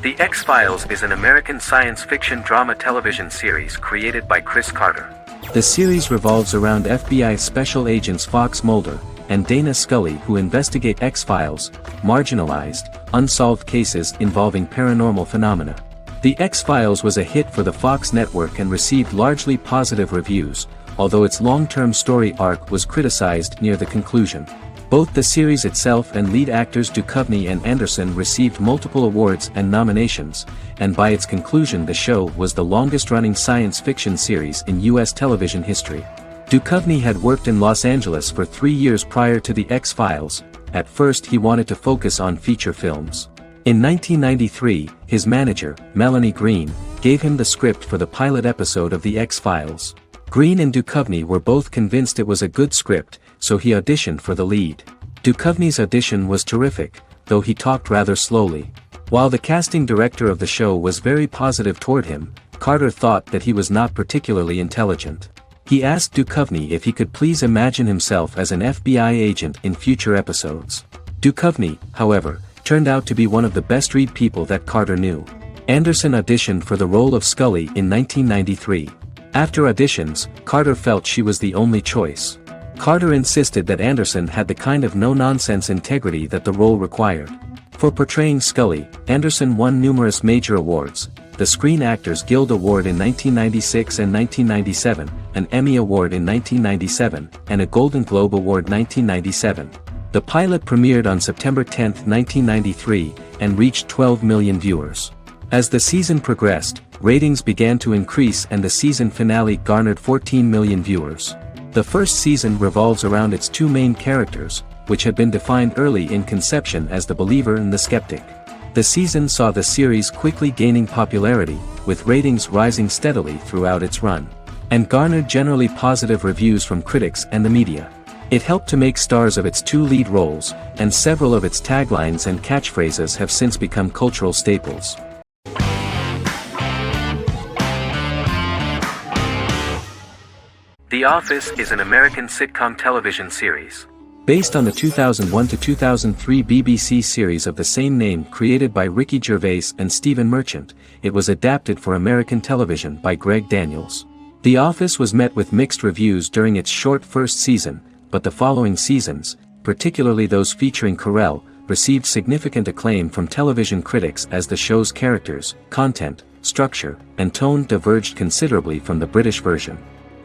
The X-Files is an American science fiction drama television series created by Chris Carter. The series revolves around FBI special agents Fox Mulder and Dana Scully who investigate X-Files, marginalized, unsolved cases involving paranormal phenomena. The X-Files was a hit for the Fox network and received largely positive reviews, although its long-term story arc was criticized near the conclusion. Both the series itself and lead actors Duchovny and Anderson received multiple awards and nominations, and by its conclusion the show was the longest-running science fiction series in U.S. television history. Duchovny had worked in Los Angeles for 3 years prior to The X-Files. At first he wanted to focus on feature films. In 1993, his manager, Melanie Green, gave him the script for the pilot episode of The X-Files. Green and Duchovny were both convinced it was a good script, so he auditioned for the lead. Duchovny's audition was terrific, though he talked rather slowly. While the casting director of the show was very positive toward him, Carter thought that he was not particularly intelligent. He asked Duchovny if he could please imagine himself as an FBI agent in future episodes. Duchovny, however, turned out to be one of the best-read people that Carter knew. Anderson auditioned for the role of Scully in 1993. After auditions, Carter felt she was the only choice. Carter insisted that Anderson had the kind of no-nonsense integrity that the role required. For portraying Scully, Anderson won numerous major awards, the Screen Actors Guild Award in 1996 and 1997, an Emmy Award in 1997, and a Golden Globe Award 1997. The pilot premiered on September 10, 1993, and reached 12 million viewers. As the season progressed, ratings began to increase and the season finale garnered 14 million viewers. The first season revolves around its two main characters, which had been defined early in conception as the believer and the skeptic. The season saw the series quickly gaining popularity, with ratings rising steadily throughout its run, and garnered generally positive reviews from critics and the media. It helped to make stars of its two lead roles, and several of its taglines and catchphrases have since become cultural staples. The Office is an American sitcom television series. Based on the 2001-2003 BBC series of the same name created by Ricky Gervais and Stephen Merchant, it was adapted for American television by Greg Daniels. The Office was met with mixed reviews during its short first season, but the following seasons, particularly those featuring Carell, received significant acclaim from television critics as the show's characters, content, structure, and tone diverged considerably from the British version.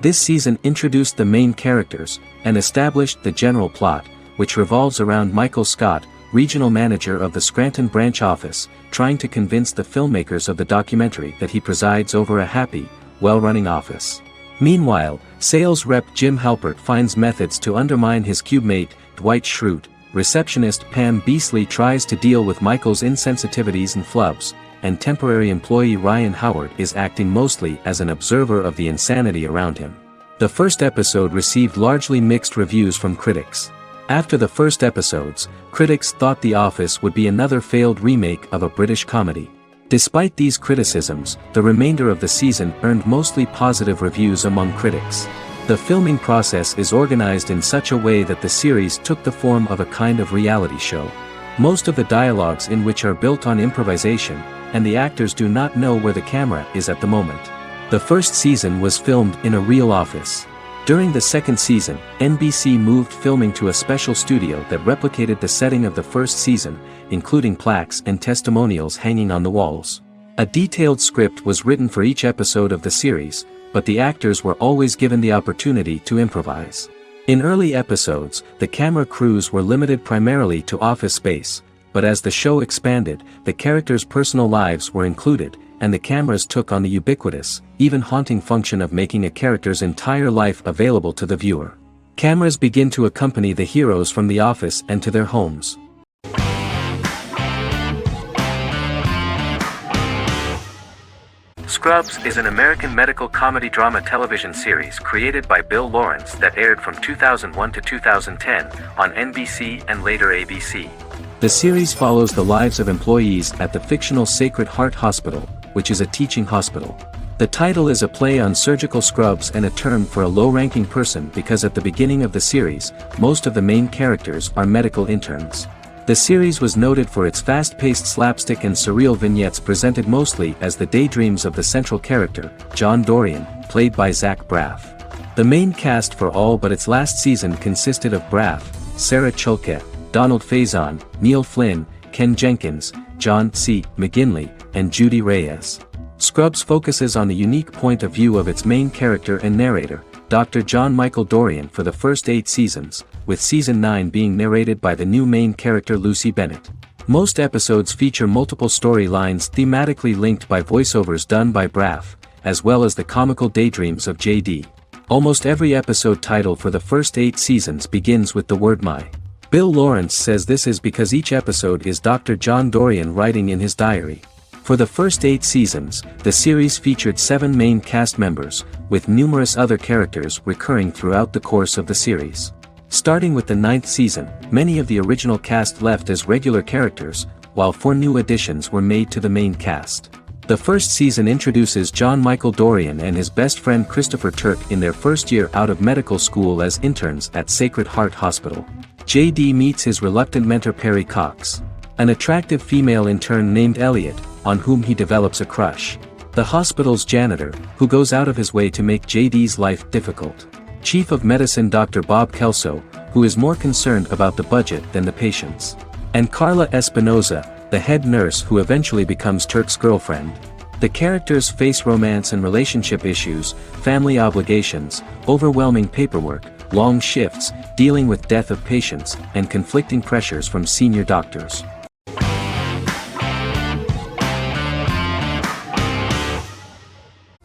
This season introduced the main characters, and established the general plot, which revolves around Michael Scott, regional manager of the Scranton branch office, trying to convince the filmmakers of the documentary that he presides over a happy, well-running office. Meanwhile, sales rep Jim Halpert finds methods to undermine his cube-mate, Dwight Schrute. Receptionist Pam Beasley tries to deal with Michael's insensitivities and flubs, and temporary employee Ryan Howard is acting mostly as an observer of the insanity around him. The first episode received largely mixed reviews from critics. After the first episodes, critics thought The Office would be another failed remake of a British comedy. Despite these criticisms, the remainder of the season earned mostly positive reviews among critics. The filming process is organized in such a way that the series took the form of a kind of reality show. Most of the dialogues in which are built on improvisation, and the actors do not know where the camera is at the moment. The first season was filmed in a real office. During the second season, NBC moved filming to a special studio that replicated the setting of the first season, including plaques and testimonials hanging on the walls. A detailed script was written for each episode of the series, but the actors were always given the opportunity to improvise. In early episodes, the camera crews were limited primarily to office space, but as the show expanded, the characters' personal lives were included, and the cameras took on the ubiquitous, even haunting function of making a character's entire life available to the viewer. Cameras begin to accompany the heroes from the office and to their homes. Scrubs is an American medical comedy drama television series created by Bill Lawrence that aired from 2001 to 2010 on NBC and later ABC. The series follows the lives of employees at the fictional Sacred Heart Hospital, which is a teaching hospital. The title is a play on surgical scrubs and a term for a low-ranking person because at the beginning of the series, most of the main characters are medical interns. The series was noted for its fast-paced slapstick and surreal vignettes presented mostly as the daydreams of the central character, John Dorian, played by Zach Braff. The main cast for all but its last season consisted of Braff, Sarah Chulke, Donald Faison, Neil Flynn, Ken Jenkins, John C. McGinley, and Judy Reyes. Scrubs focuses on the unique point of view of its main character and narrator, Dr. John Michael Dorian for the first 8 seasons, with season 9 being narrated by the new main character Lucy Bennett. Most episodes feature multiple storylines thematically linked by voiceovers done by Braff, as well as the comical daydreams of JD. Almost every episode title for the first 8 seasons begins with the word my. Bill Lawrence says this is because each episode is Dr. John Dorian writing in his diary. For the first 8 seasons, the series featured 7 main cast members, with numerous other characters recurring throughout the course of the series. Starting with the 9th season, many of the original cast left as regular characters, while 4 new additions were made to the main cast. The first season introduces John Michael Dorian and his best friend Christopher Turk in their first year out of medical school as interns at Sacred Heart Hospital. JD meets his reluctant mentor Perry Cox, an attractive female intern named Elliot, on whom he develops a crush. The hospital's janitor, who goes out of his way to make JD's life difficult. Chief of Medicine Dr. Bob Kelso, who is more concerned about the budget than the patients. And Carla Espinoza, the head nurse who eventually becomes Turk's girlfriend. The characters face romance and relationship issues, family obligations, overwhelming paperwork, long shifts, dealing with death of patients, and conflicting pressures from senior doctors.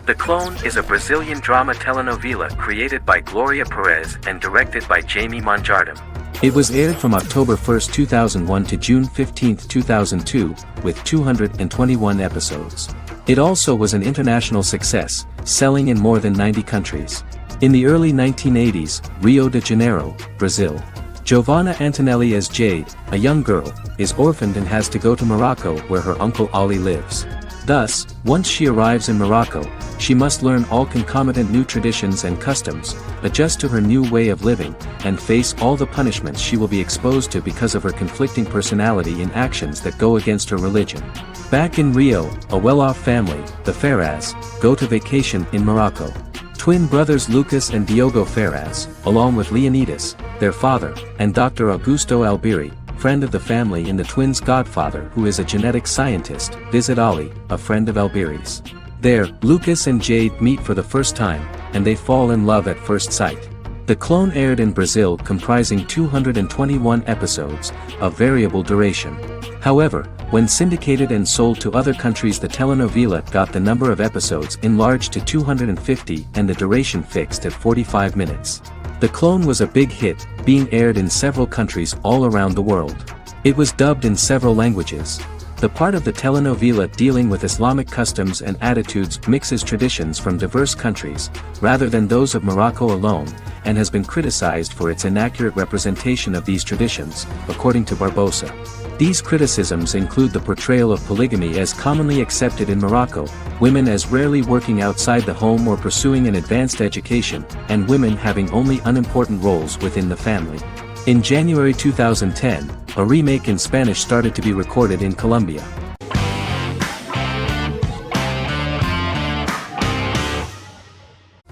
The Clone is a Brazilian drama telenovela created by Gloria Perez and directed by Jamie Monjardim. It was aired from October 1, 2001 to June 15, 2002, with 221 episodes. It also was an international success, selling in more than 90 countries. In the early 1980s, Rio de Janeiro, Brazil. Giovanna Antonelli as Jade, a young girl, is orphaned and has to go to Morocco where her uncle Ali lives. Thus, once she arrives in Morocco, she must learn all concomitant new traditions and customs, adjust to her new way of living, and face all the punishments she will be exposed to because of her conflicting personality in actions that go against her religion. Back in Rio, a well-off family, the Ferraz, go to vacation in Morocco. Twin brothers Lucas and Diogo Ferraz, along with Leonidas, their father, and Dr. Augusto Albiri, friend of the family and the twins' godfather who is a genetic scientist, visit Ali, a friend of Albiri's. There, Lucas and Jade meet for the first time, and they fall in love at first sight. The Clone aired in Brazil comprising 221 episodes, of variable duration. However, when syndicated and sold to other countries, the telenovela got the number of episodes enlarged to 250 and the duration fixed at 45 minutes. The Clone was a big hit, being aired in several countries all around the world. It was dubbed in several languages. The part of the telenovela dealing with Islamic customs and attitudes mixes traditions from diverse countries, rather than those of Morocco alone, and has been criticized for its inaccurate representation of these traditions, according to Barbosa. These criticisms include the portrayal of polygamy as commonly accepted in Morocco, women as rarely working outside the home or pursuing an advanced education, and women having only unimportant roles within the family. In January 2010, a remake in Spanish started to be recorded in Colombia.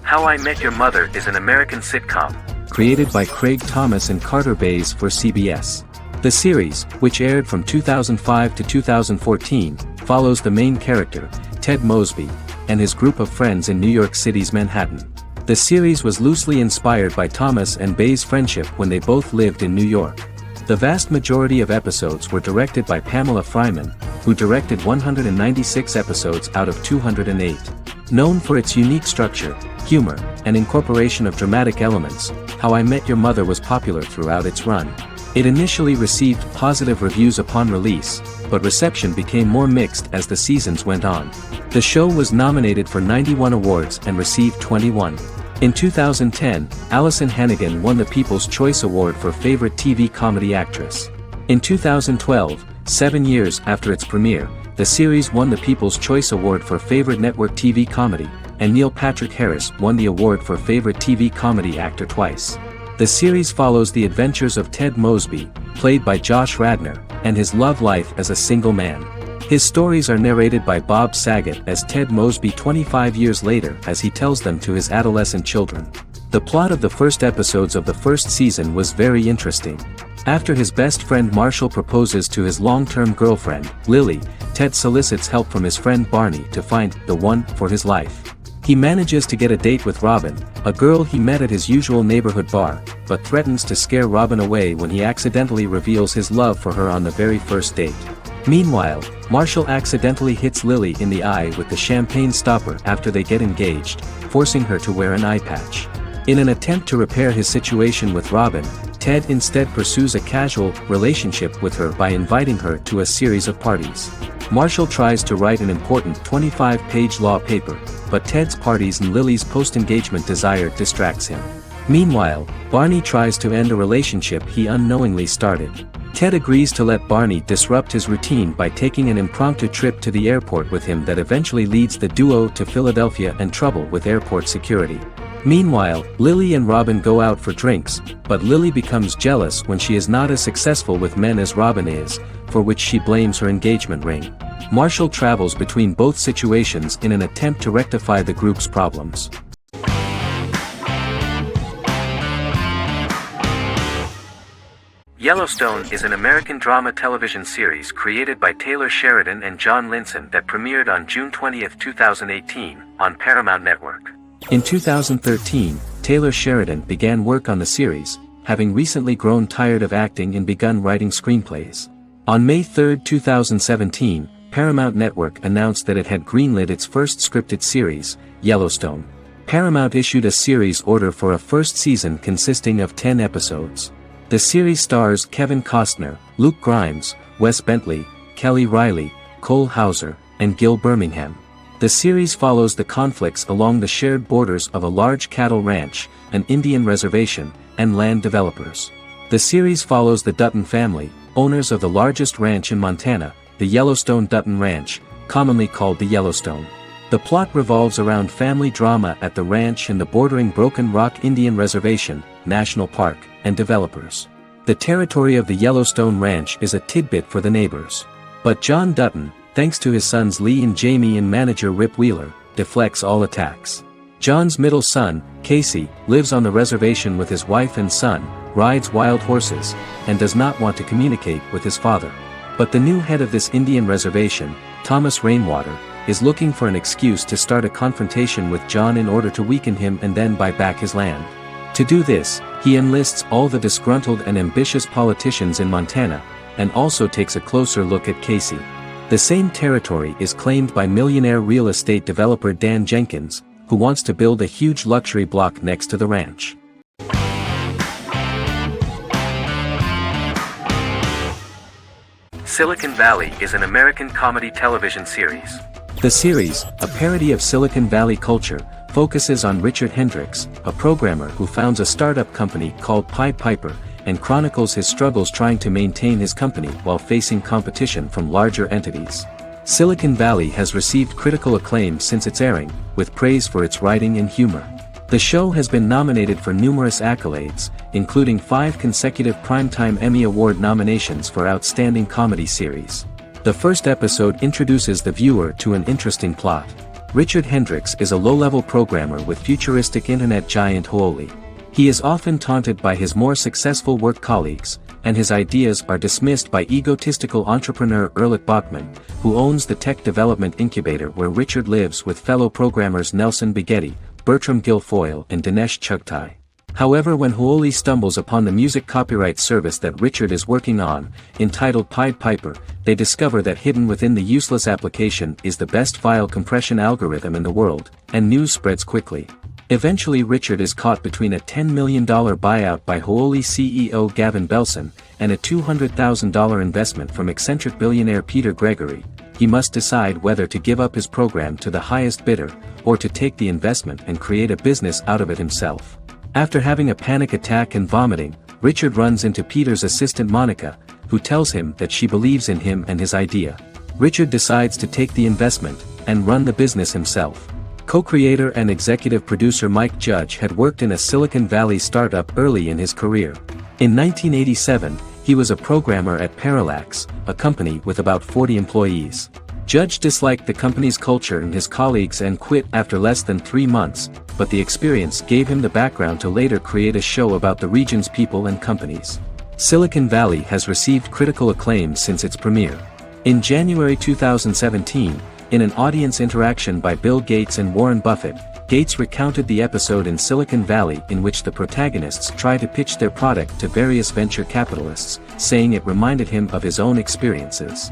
How I Met Your Mother is an American sitcom. Created by Craig Thomas and Carter Bays for CBS. The series, which aired from 2005 to 2014, follows the main character, Ted Mosby, and his group of friends in New York City's Manhattan. The series was loosely inspired by Thomas and Bays' friendship when they both lived in New York. The vast majority of episodes were directed by Pamela Fryman, who directed 196 episodes out of 208. Known for its unique structure, humor, and incorporation of dramatic elements, How I Met Your Mother was popular throughout its run. It initially received positive reviews upon release, but reception became more mixed as the seasons went on. The show was nominated for 91 awards and received 21. In 2010, Allison Hannigan won the People's Choice Award for Favorite TV Comedy Actress. In 2012, 7 years after its premiere, the series won the People's Choice Award for Favorite Network TV Comedy, and Neil Patrick Harris won the award for Favorite TV Comedy Actor twice. The series follows the adventures of Ted Mosby, played by Josh Radnor, and his love life as a single man. His stories are narrated by Bob Saget as Ted Mosby 25 years later as he tells them to his adolescent children. The plot of the first episodes of the first season was very interesting. After his best friend Marshall proposes to his long-term girlfriend, Lily, Ted solicits help from his friend Barney to find the one for his life. He manages to get a date with Robin, a girl he met at his usual neighborhood bar, but threatens to scare Robin away when he accidentally reveals his love for her on the very first date. Meanwhile, Marshall accidentally hits Lily in the eye with the champagne stopper after they get engaged, forcing her to wear an eye patch. In an attempt to repair his situation with Robin, Ted instead pursues a casual relationship with her by inviting her to a series of parties. Marshall tries to write an important 25-page law paper, but Ted's parties and Lily's post-engagement desire distracts him. Meanwhile, Barney tries to end a relationship he unknowingly started. Ted agrees to let Barney disrupt his routine by taking an impromptu trip to the airport with him that eventually leads the duo to Philadelphia and trouble with airport security. Meanwhile, Lily and Robin go out for drinks, but Lily becomes jealous when she is not as successful with men as Robin is, for which she blames her engagement ring. Marshall travels between both situations in an attempt to rectify the group's problems. Yellowstone is an American drama television series created by Taylor Sheridan and John Linson that premiered on June 20, 2018, on Paramount Network. In 2013, Taylor Sheridan began work on the series, having recently grown tired of acting and begun writing screenplays. On May 3, 2017, Paramount Network announced that it had greenlit its first scripted series, Yellowstone. Paramount issued a series order for a first season consisting of 10 episodes. The series stars Kevin Costner, Luke Grimes, Wes Bentley, Kelly Riley, Cole Hauser, and Gil Birmingham. The series follows the conflicts along the shared borders of a large cattle ranch, an Indian reservation, and land developers. The series follows the Dutton family, owners of the largest ranch in Montana, the Yellowstone Dutton Ranch, commonly called the Yellowstone. The plot revolves around family drama at the ranch and the bordering Broken Rock Indian Reservation, National Park, and developers. The territory of the Yellowstone Ranch is a tidbit for the neighbors. But John Dutton, thanks to his sons Lee and Jamie and manager Rip Wheeler, deflects all attacks. John's middle son, Casey, lives on the reservation with his wife and son, rides wild horses, and does not want to communicate with his father. But the new head of this Indian reservation, Thomas Rainwater, is looking for an excuse to start a confrontation with John in order to weaken him and then buy back his land. To do this, he enlists all the disgruntled and ambitious politicians in Montana, and also takes a closer look at Casey. The same territory is claimed by millionaire real estate developer Dan Jenkins, who wants to build a huge luxury block next to the ranch. Silicon Valley is an American comedy television series. The series, a parody of Silicon Valley culture, focuses on Richard Hendricks, a programmer who founds a startup company called Pied Piper, and chronicles his struggles trying to maintain his company while facing competition from larger entities. Silicon Valley has received critical acclaim since its airing, with praise for its writing and humor. The show has been nominated for numerous accolades, including 5 consecutive Primetime Emmy Award nominations for Outstanding Comedy Series. The first episode introduces the viewer to an interesting plot. Richard Hendricks is a low-level programmer with futuristic internet giant Huoli. He is often taunted by his more successful work colleagues, and his ideas are dismissed by egotistical entrepreneur Erlich Bachman, who owns the tech development incubator where Richard lives with fellow programmers Nelson Bigetti, Bertram Guilfoyle and Dinesh Chugtai. However, when Huoli stumbles upon the music copyright service that Richard is working on, entitled Pied Piper, they discover that hidden within the useless application is the best file compression algorithm in the world, and news spreads quickly. Eventually Richard is caught between a $10 million buyout by Huoli CEO Gavin Belson, and a $200,000 investment from eccentric billionaire Peter Gregory. He must decide whether to give up his program to the highest bidder, or to take the investment and create a business out of it himself. After having a panic attack and vomiting, Richard runs into Peter's assistant Monica, who tells him that she believes in him and his idea. Richard decides to take the investment, and run the business himself. Co-creator and executive producer Mike Judge had worked in a Silicon Valley startup early in his career. In 1987, he was a programmer at Parallax, a company with about 40 employees. Judge disliked the company's culture and his colleagues and quit after less than 3 months, but the experience gave him the background to later create a show about the region's people and companies. Silicon Valley has received critical acclaim since its premiere. In January 2017, in an audience interaction by Bill Gates and Warren Buffett, Gates recounted the episode in Silicon Valley in which the protagonists try to pitch their product to various venture capitalists, saying it reminded him of his own experiences.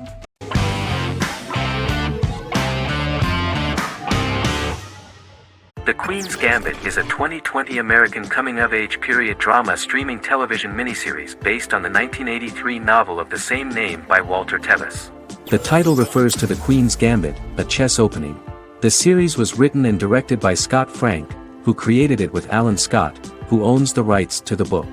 The Queen's Gambit is a 2020 American coming-of-age period drama streaming television miniseries based on the 1983 novel of the same name by Walter Tevis. The title refers to the Queen's Gambit, a chess opening. The series was written and directed by Scott Frank, who created it with Alan Scott, who owns the rights to the book.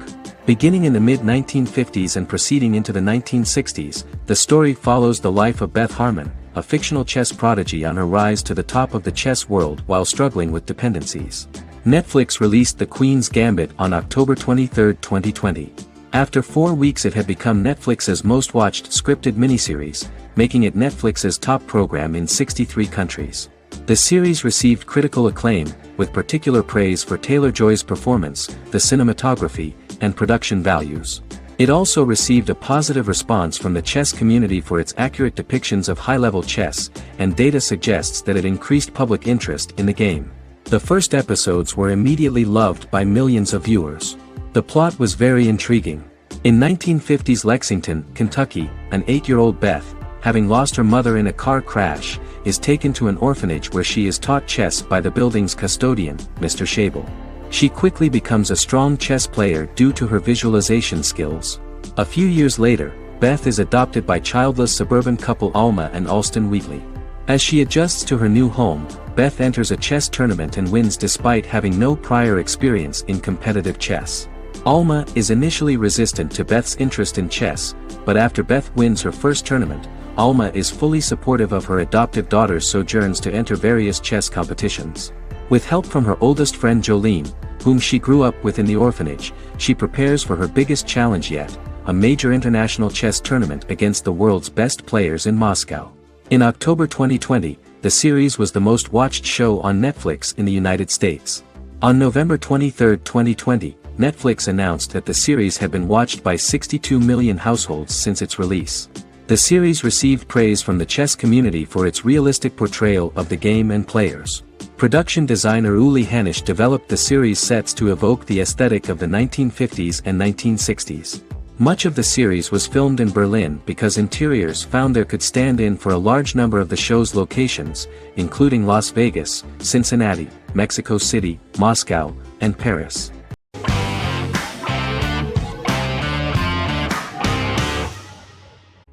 Beginning in the mid-1950s and proceeding into the 1960s, the story follows the life of Beth Harmon, a fictional chess prodigy on her rise to the top of the chess world while struggling with dependencies. Netflix released The Queen's Gambit on October 23, 2020. After 4 weeks it had become Netflix's most-watched scripted miniseries, making it Netflix's top program in 63 countries. The series received critical acclaim, with particular praise for Taylor-Joy's performance, the cinematography, and production values. It also received a positive response from the chess community for its accurate depictions of high-level chess, and data suggests that it increased public interest in the game. The first episodes were immediately loved by millions of viewers. The plot was very intriguing. In 1950s Lexington, Kentucky, an 8-year-old Beth, having lost her mother in a car crash, is taken to an orphanage where she is taught chess by the building's custodian, Mr. Schabel. She quickly becomes a strong chess player due to her visualization skills. A few years later, Beth is adopted by childless suburban couple Alma and Alston Wheatley. As she adjusts to her new home, Beth enters a chess tournament and wins despite having no prior experience in competitive chess. Alma is initially resistant to Beth's interest in chess, but after Beth wins her first tournament, Alma is fully supportive of her adoptive daughter's sojourns to enter various chess competitions. With help from her oldest friend Jolene, whom she grew up with in the orphanage, she prepares for her biggest challenge yet, a major international chess tournament against the world's best players in Moscow. In October 2020, the series was the most watched show on Netflix in the United States. On November 23, 2020, Netflix announced that the series had been watched by 62 million households since its release. The series received praise from the chess community for its realistic portrayal of the game and players. Production designer Uli Hanisch developed the series sets to evoke the aesthetic of the 1950s and 1960s. Much of the series was filmed in Berlin because interiors found there could stand in for a large number of the show's locations, including Las Vegas, Cincinnati, Mexico City, Moscow, and Paris.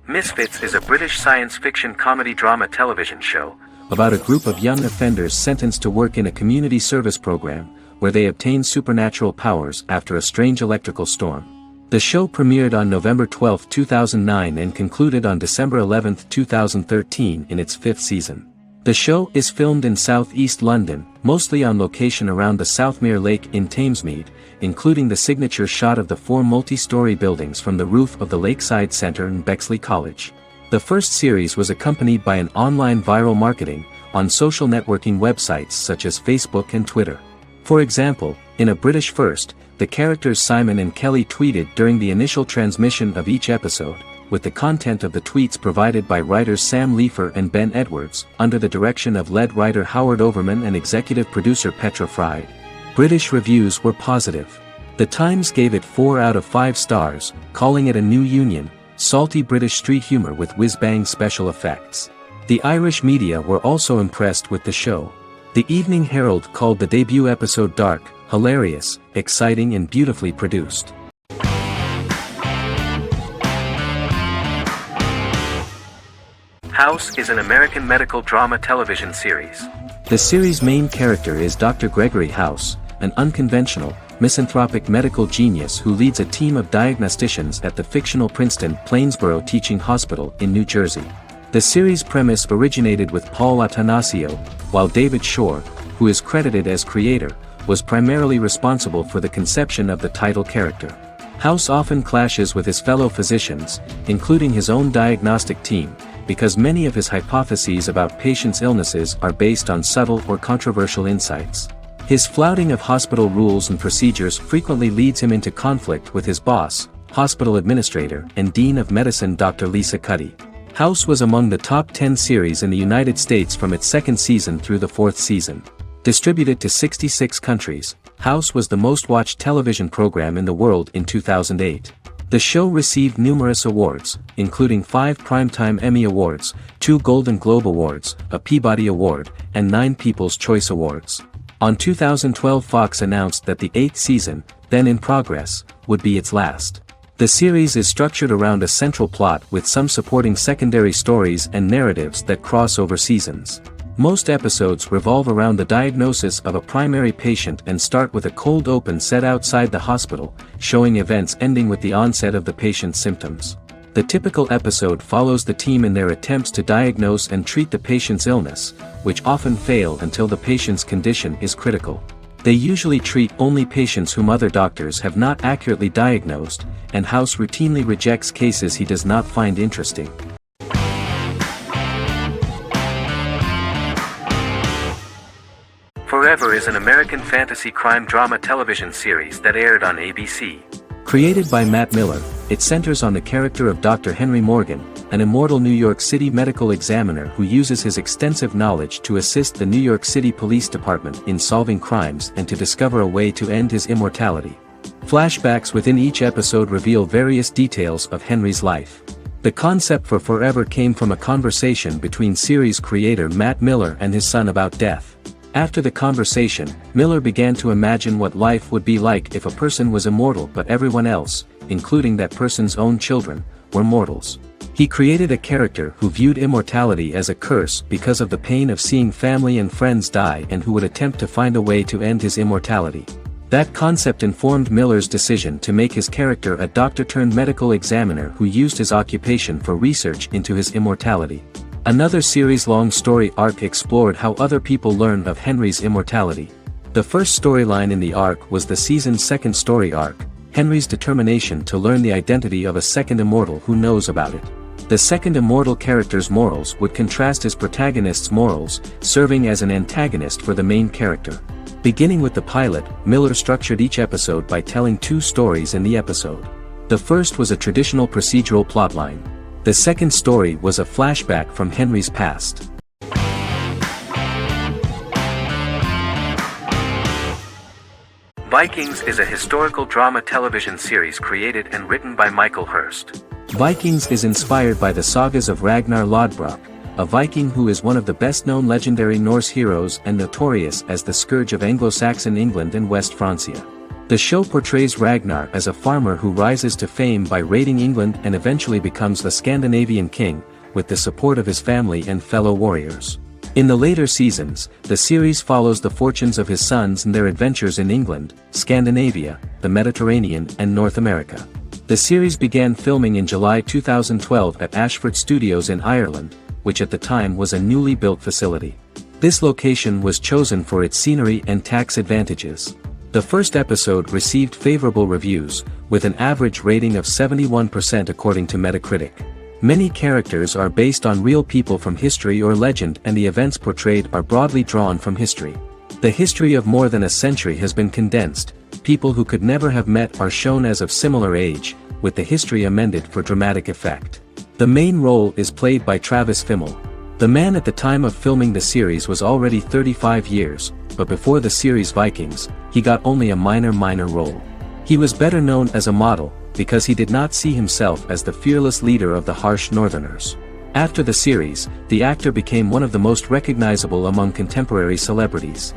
Misfits is a British science fiction comedy drama television show About a group of young offenders sentenced to work in a community service program, where they obtain supernatural powers after a strange electrical storm. The show premiered on November 12, 2009 and concluded on December 11, 2013 in its 5th season. The show is filmed in southeast London, mostly on location around the Southmere Lake in Thamesmead, including the signature shot of the 4 multi-story buildings from the roof of the Lakeside Centre in Bexley College. The first series was accompanied by an online viral marketing on social networking websites such as Facebook and Twitter. For example, in a British first, the characters Simon and Kelly tweeted during the initial transmission of each episode, with the content of the tweets provided by writers Sam Leifer and Ben Edwards, under the direction of lead writer Howard Overman and executive producer Petra Fried. British reviews were positive. The Times gave it 4 out of 5 stars, calling it a new union, salty British street humor with whiz-bang special effects. The Irish media were also impressed with the show. The Evening Herald called the debut episode dark, hilarious, exciting and beautifully produced. House is an American medical drama television series. The series' main character is Dr. Gregory House, an unconventional, misanthropic medical genius who leads a team of diagnosticians at the fictional Princeton Plainsboro Teaching Hospital in New Jersey. The series' premise originated with Paul Attanasio, while David Shore, who is credited as creator, was primarily responsible for the conception of the title character. House often clashes with his fellow physicians, including his own diagnostic team, because many of his hypotheses about patients' illnesses are based on subtle or controversial insights. His flouting of hospital rules and procedures frequently leads him into conflict with his boss, hospital administrator and dean of medicine Dr. Lisa Cuddy. House was among the top 10 series in the United States from its 2nd season through the 4th season. Distributed to 66 countries, House was the most watched television program in the world in 2008. The show received numerous awards, including 5 Primetime Emmy Awards, 2 Golden Globe Awards, a Peabody Award, and 9 People's Choice Awards. On 2012 Fox announced that the 8th season, then in progress, would be its last. The series is structured around a central plot with some supporting secondary stories and narratives that cross over seasons. Most episodes revolve around the diagnosis of a primary patient and start with a cold open set outside the hospital, showing events ending with the onset of the patient's symptoms. The typical episode follows the team in their attempts to diagnose and treat the patient's illness, which often fail until the patient's condition is critical. They usually treat only patients whom other doctors have not accurately diagnosed, and House routinely rejects cases he does not find interesting. Forever is an American fantasy crime drama television series that aired on ABC. Created by Matt Miller, it centers on the character of Dr. Henry Morgan, an immortal New York City medical examiner who uses his extensive knowledge to assist the New York City Police Department in solving crimes and to discover a way to end his immortality. Flashbacks within each episode reveal various details of Henry's life. The concept for Forever came from a conversation between series creator Matt Miller and his son about death. After the conversation, Miller began to imagine what life would be like if a person was immortal but everyone else, including that person's own children, were mortals. He created a character who viewed immortality as a curse because of the pain of seeing family and friends die and who would attempt to find a way to end his immortality. That concept informed Miller's decision to make his character a doctor-turned-medical examiner who used his occupation for research into his immortality. Another series-long story arc explored how other people learned of Henry's immortality. The first storyline in the arc was the season's second story arc, Henry's determination to learn the identity of a second immortal who knows about it. The second immortal character's morals would contrast his protagonist's morals, serving as an antagonist for the main character. Beginning with the pilot, Miller structured each episode by telling two stories in the episode. The first was a traditional procedural plotline. The second story was a flashback from Henry's past. Vikings is a historical drama television series created and written by Michael Hurst. Vikings is inspired by the sagas of Ragnar Lodbrok, a Viking who is one of the best-known legendary Norse heroes and notorious as the scourge of Anglo-Saxon England and West Francia. The show portrays Ragnar as a farmer who rises to fame by raiding England and eventually becomes the Scandinavian king, with the support of his family and fellow warriors. In the later seasons, the series follows the fortunes of his sons and their adventures in England, Scandinavia, the Mediterranean and North America. The series began filming in July 2012 at Ashford Studios in Ireland, which at the time was a newly built facility. This location was chosen for its scenery and tax advantages. The first episode received favorable reviews, with an average rating of 71% according to Metacritic. Many characters are based on real people from history or legend, and the events portrayed are broadly drawn from history. The history of more than a century has been condensed. People who could never have met are shown as of similar age, with the history amended for dramatic effect. The main role is played by Travis Fimmel. The man at the time of filming the series was already 35 years, but before the series Vikings, he got only a minor role. He was better known as a model, because he did not see himself as the fearless leader of the harsh Northerners. After the series, the actor became one of the most recognizable among contemporary celebrities.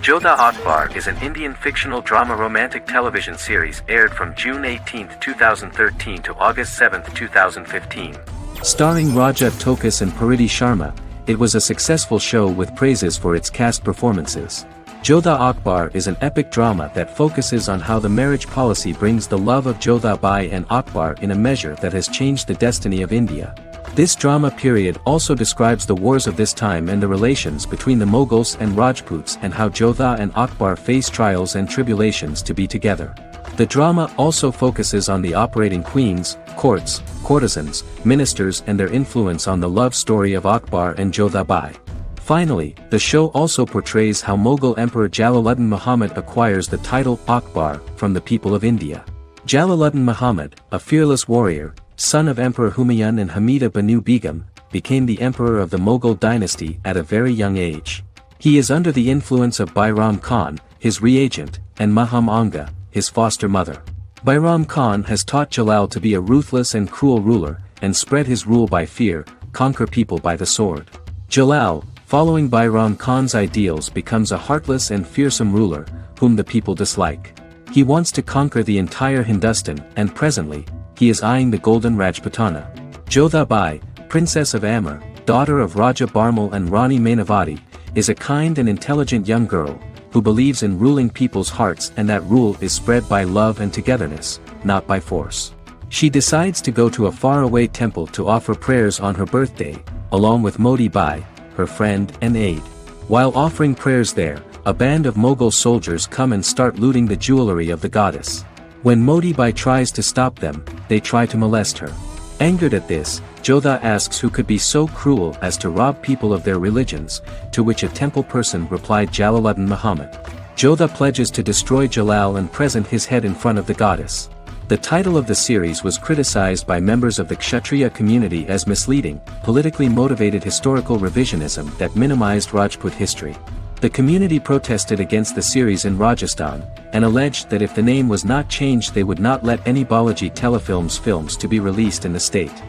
Jodha Akbar is an Indian fictional drama romantic television series aired from June 18, 2013 to August 7, 2015. Starring Rajat Tokas and Pariti Sharma, it was a successful show with praises for its cast performances. Jodha Akbar is an epic drama that focuses on how the marriage policy brings the love of Jodha Bai and Akbar in a measure that has changed the destiny of India. This drama period also describes the wars of this time and the relations between the Mughals and Rajputs and how Jodha and Akbar face trials and tribulations to be together. The drama also focuses on the operating queens, courts, courtesans, ministers and their influence on the love story of Akbar and Jodha Bai. Finally, the show also portrays how Mughal Emperor Jalaluddin Muhammad acquires the title Akbar from the people of India. Jalaluddin Muhammad, a fearless warrior, son of Emperor Humayun and Hamida Banu Begum, became the emperor of the Mughal dynasty at a very young age. He is under the influence of Bairam Khan, his reagent, and Maham Anga, his foster mother. Bairam Khan has taught Jalal to be a ruthless and cruel ruler, and spread his rule by fear, conquer people by the sword. Jalal, following Bairam Khan's ideals, becomes a heartless and fearsome ruler, whom the people dislike. He wants to conquer the entire Hindustan, and presently, he is eyeing the golden Rajputana. Jodha Bai, Princess of Amber, daughter of Raja Barmal and Rani Mainavati, is a kind and intelligent young girl, who believes in ruling people's hearts, and that rule is spread by love and togetherness, not by force. She decides to go to a faraway temple to offer prayers on her birthday, along with Modi Bai, her friend and aide. While offering prayers there, a band of Mughal soldiers come and start looting the jewelry of the goddess. When Modi Bai tries to stop them, they try to molest her. Angered at this, Jodha asks who could be so cruel as to rob people of their religions, to which a temple person replied Jalaluddin Muhammad. Jodha pledges to destroy Jalal and present his head in front of the goddess. The title of the series was criticized by members of the Kshatriya community as misleading, politically motivated historical revisionism that minimized Rajput history. The community protested against the series in Rajasthan, and alleged that if the name was not changed they would not let any Balaji Telefilms films to be released in the state.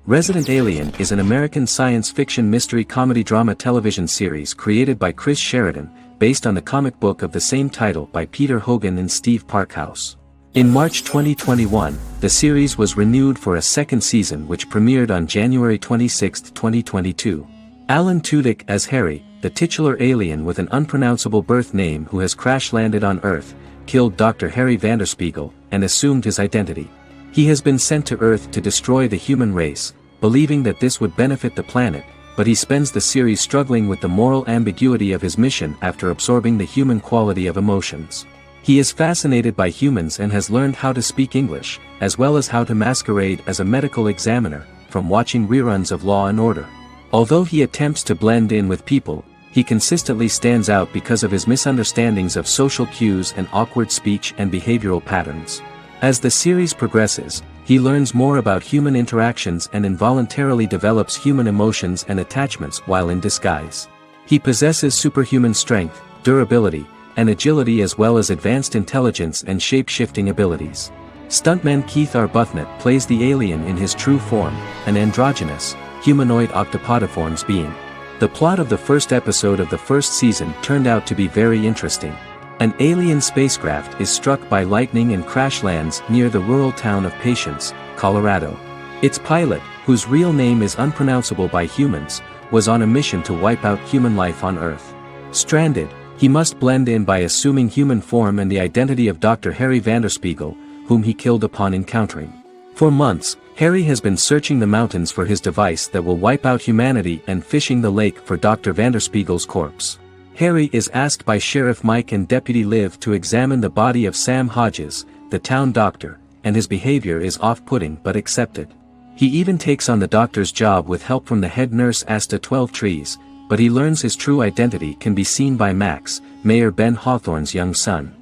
Resident Alien is an American science fiction mystery comedy drama television series created by Chris Sheridan, based on the comic book of the same title by Peter Hogan and Steve Parkhouse. In March 2021, the series was renewed for a second season which premiered on January 26, 2022. Alan Tudyk as Harry, the titular alien with an unpronounceable birth name who has crash-landed on Earth, killed Dr. Harry Vanderspiegel, and assumed his identity. He has been sent to Earth to destroy the human race, believing that this would benefit the planet, but he spends the series struggling with the moral ambiguity of his mission after absorbing the human quality of emotions. He is fascinated by humans and has learned how to speak English, as well as how to masquerade as a medical examiner, from watching reruns of Law & Order. Although he attempts to blend in with people, he consistently stands out because of his misunderstandings of social cues and awkward speech and behavioral patterns. As the series progresses, he learns more about human interactions and involuntarily develops human emotions and attachments while in disguise. He possesses superhuman strength, durability, and agility as well as advanced intelligence and shape-shifting abilities. Stuntman Keith Arbuthnot plays the alien in his true form, an androgynous, humanoid octopodiforms being. The plot of the first episode of the first season turned out to be very interesting. An alien spacecraft is struck by lightning and crash lands near the rural town of Patience, Colorado. Its pilot, whose real name is unpronounceable by humans, was on a mission to wipe out human life on Earth. Stranded, he must blend in by assuming human form and the identity of Dr. Harry Vanderspiegel, whom he killed upon encountering. For months, Harry has been searching the mountains for his device that will wipe out humanity and fishing the lake for Dr. Vanderspiegel's corpse. Harry is asked by Sheriff Mike and Deputy Liv to examine the body of Sam Hodges, the town doctor, and his behavior is off-putting but accepted. He even takes on the doctor's job with help from the head nurse Asta 12 Trees, but he learns his true identity can be seen by Max, Mayor Ben Hawthorne's young son.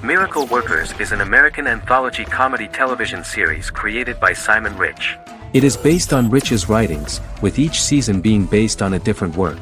Miracle Workers is an American anthology comedy television series created by Simon Rich. It is based on Rich's writings, with each season being based on a different work.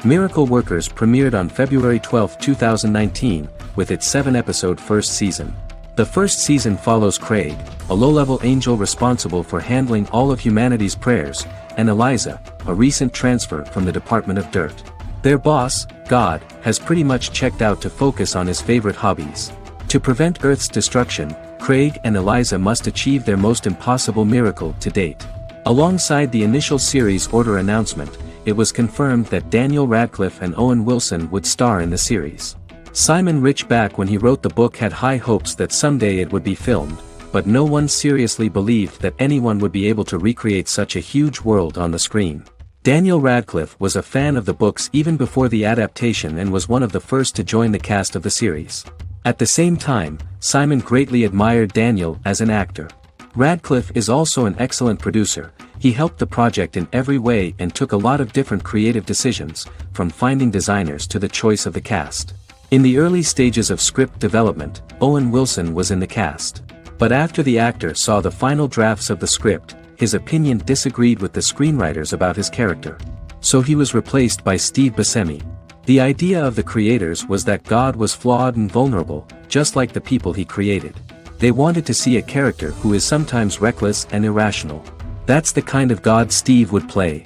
Miracle Workers premiered on February 12, 2019, with its 7-episode first season. The first season follows Craig, a low-level angel responsible for handling all of humanity's prayers, and Eliza, a recent transfer from the Department of Dirt. Their boss, God, has pretty much checked out to focus on his favorite hobbies. To prevent Earth's destruction, Craig and Eliza must achieve their most impossible miracle to date. Alongside the initial series order announcement, it was confirmed that Daniel Radcliffe and Owen Wilson would star in the series. Simon Rich back when he wrote the book had high hopes that someday it would be filmed, but no one seriously believed that anyone would be able to recreate such a huge world on the screen. Daniel Radcliffe was a fan of the books even before the adaptation and was one of the first to join the cast of the series. At the same time, Simon greatly admired Daniel as an actor. Radcliffe is also an excellent producer. He helped the project in every way and took a lot of different creative decisions, from finding designers to the choice of the cast. In the early stages of script development, Owen Wilson was in the cast. But after the actor saw the final drafts of the script, his opinion disagreed with the screenwriters about his character. So he was replaced by Steve Buscemi. The idea of the creators was that God was flawed and vulnerable, just like the people he created. They wanted to see a character who is sometimes reckless and irrational. That's the kind of God Steve would play.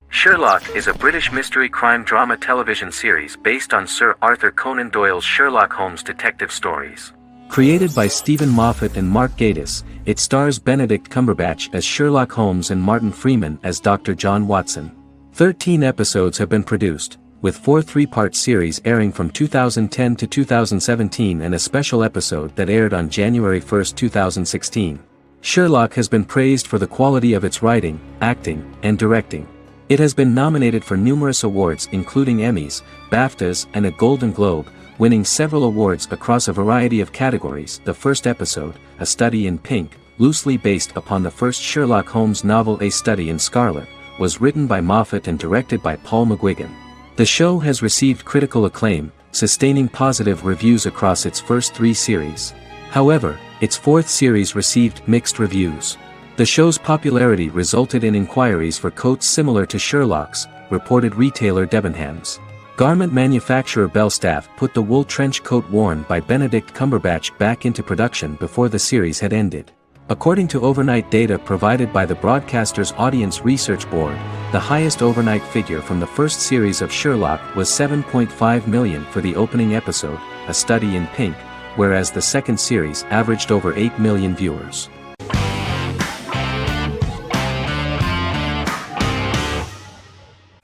Sherlock is a British mystery crime drama television series based on Sir Arthur Conan Doyle's Sherlock Holmes detective stories. Created by Stephen Moffat and Mark Gatiss, it stars Benedict Cumberbatch as Sherlock Holmes and Martin Freeman as Dr. John Watson. 13 episodes have been produced, with 4 three-part series airing from 2010 to 2017 and a special episode that aired on January 1, 2016. Sherlock has been praised for the quality of its writing, acting, and directing. It has been nominated for numerous awards including Emmys, BAFTAs, and a Golden Globe, winning several awards across a variety of categories. The first episode, A Study in Pink, loosely based upon the first Sherlock Holmes novel A Study in Scarlet, was written by Moffat and directed by Paul McGuigan. The show has received critical acclaim, sustaining positive reviews across its first 3 series. However, its 4th series received mixed reviews. The show's popularity resulted in inquiries for coats similar to Sherlock's, reported retailer Debenhams. Garment manufacturer Belstaff put the wool trench coat worn by Benedict Cumberbatch back into production before the series had ended. According to overnight data provided by the broadcaster's Audience Research Board, the highest overnight figure from the first series of Sherlock was 7.5 million for the opening episode, A Study in Pink, whereas the second series averaged over 8 million viewers.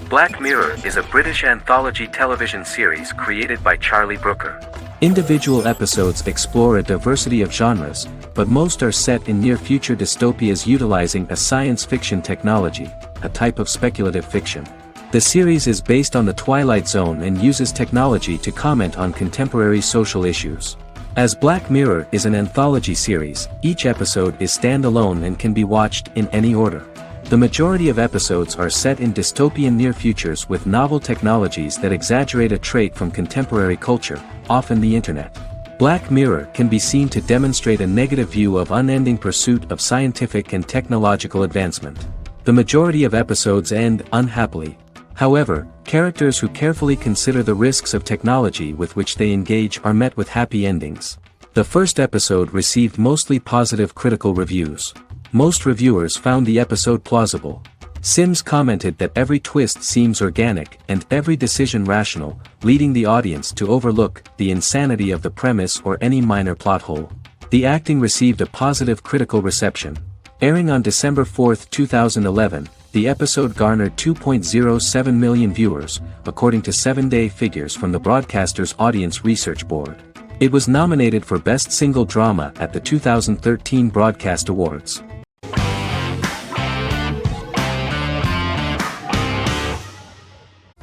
Black Mirror is a British anthology television series created by Charlie Brooker. Individual episodes explore a diversity of genres, but most are set in near-future dystopias utilizing a science fiction technology, a type of speculative fiction. The series is based on the Twilight Zone and uses technology to comment on contemporary social issues. As Black Mirror is an anthology series, each episode is standalone and can be watched in any order. The majority of episodes are set in dystopian near futures with novel technologies that exaggerate a trait from contemporary culture, often the internet. Black Mirror can be seen to demonstrate a negative view of unending pursuit of scientific and technological advancement. The majority of episodes end unhappily. However, characters who carefully consider the risks of technology with which they engage are met with happy endings. The first episode received mostly positive critical reviews. Most reviewers found the episode plausible. Sims commented that every twist seems organic and every decision rational, leading the audience to overlook the insanity of the premise or any minor plot hole. The acting received a positive critical reception. Airing on December 4, 2011, the episode garnered 2.07 million viewers, according to 7-day figures from the broadcaster's Audience Research Board. It was nominated for Best Single Drama at the 2013 Broadcast Awards.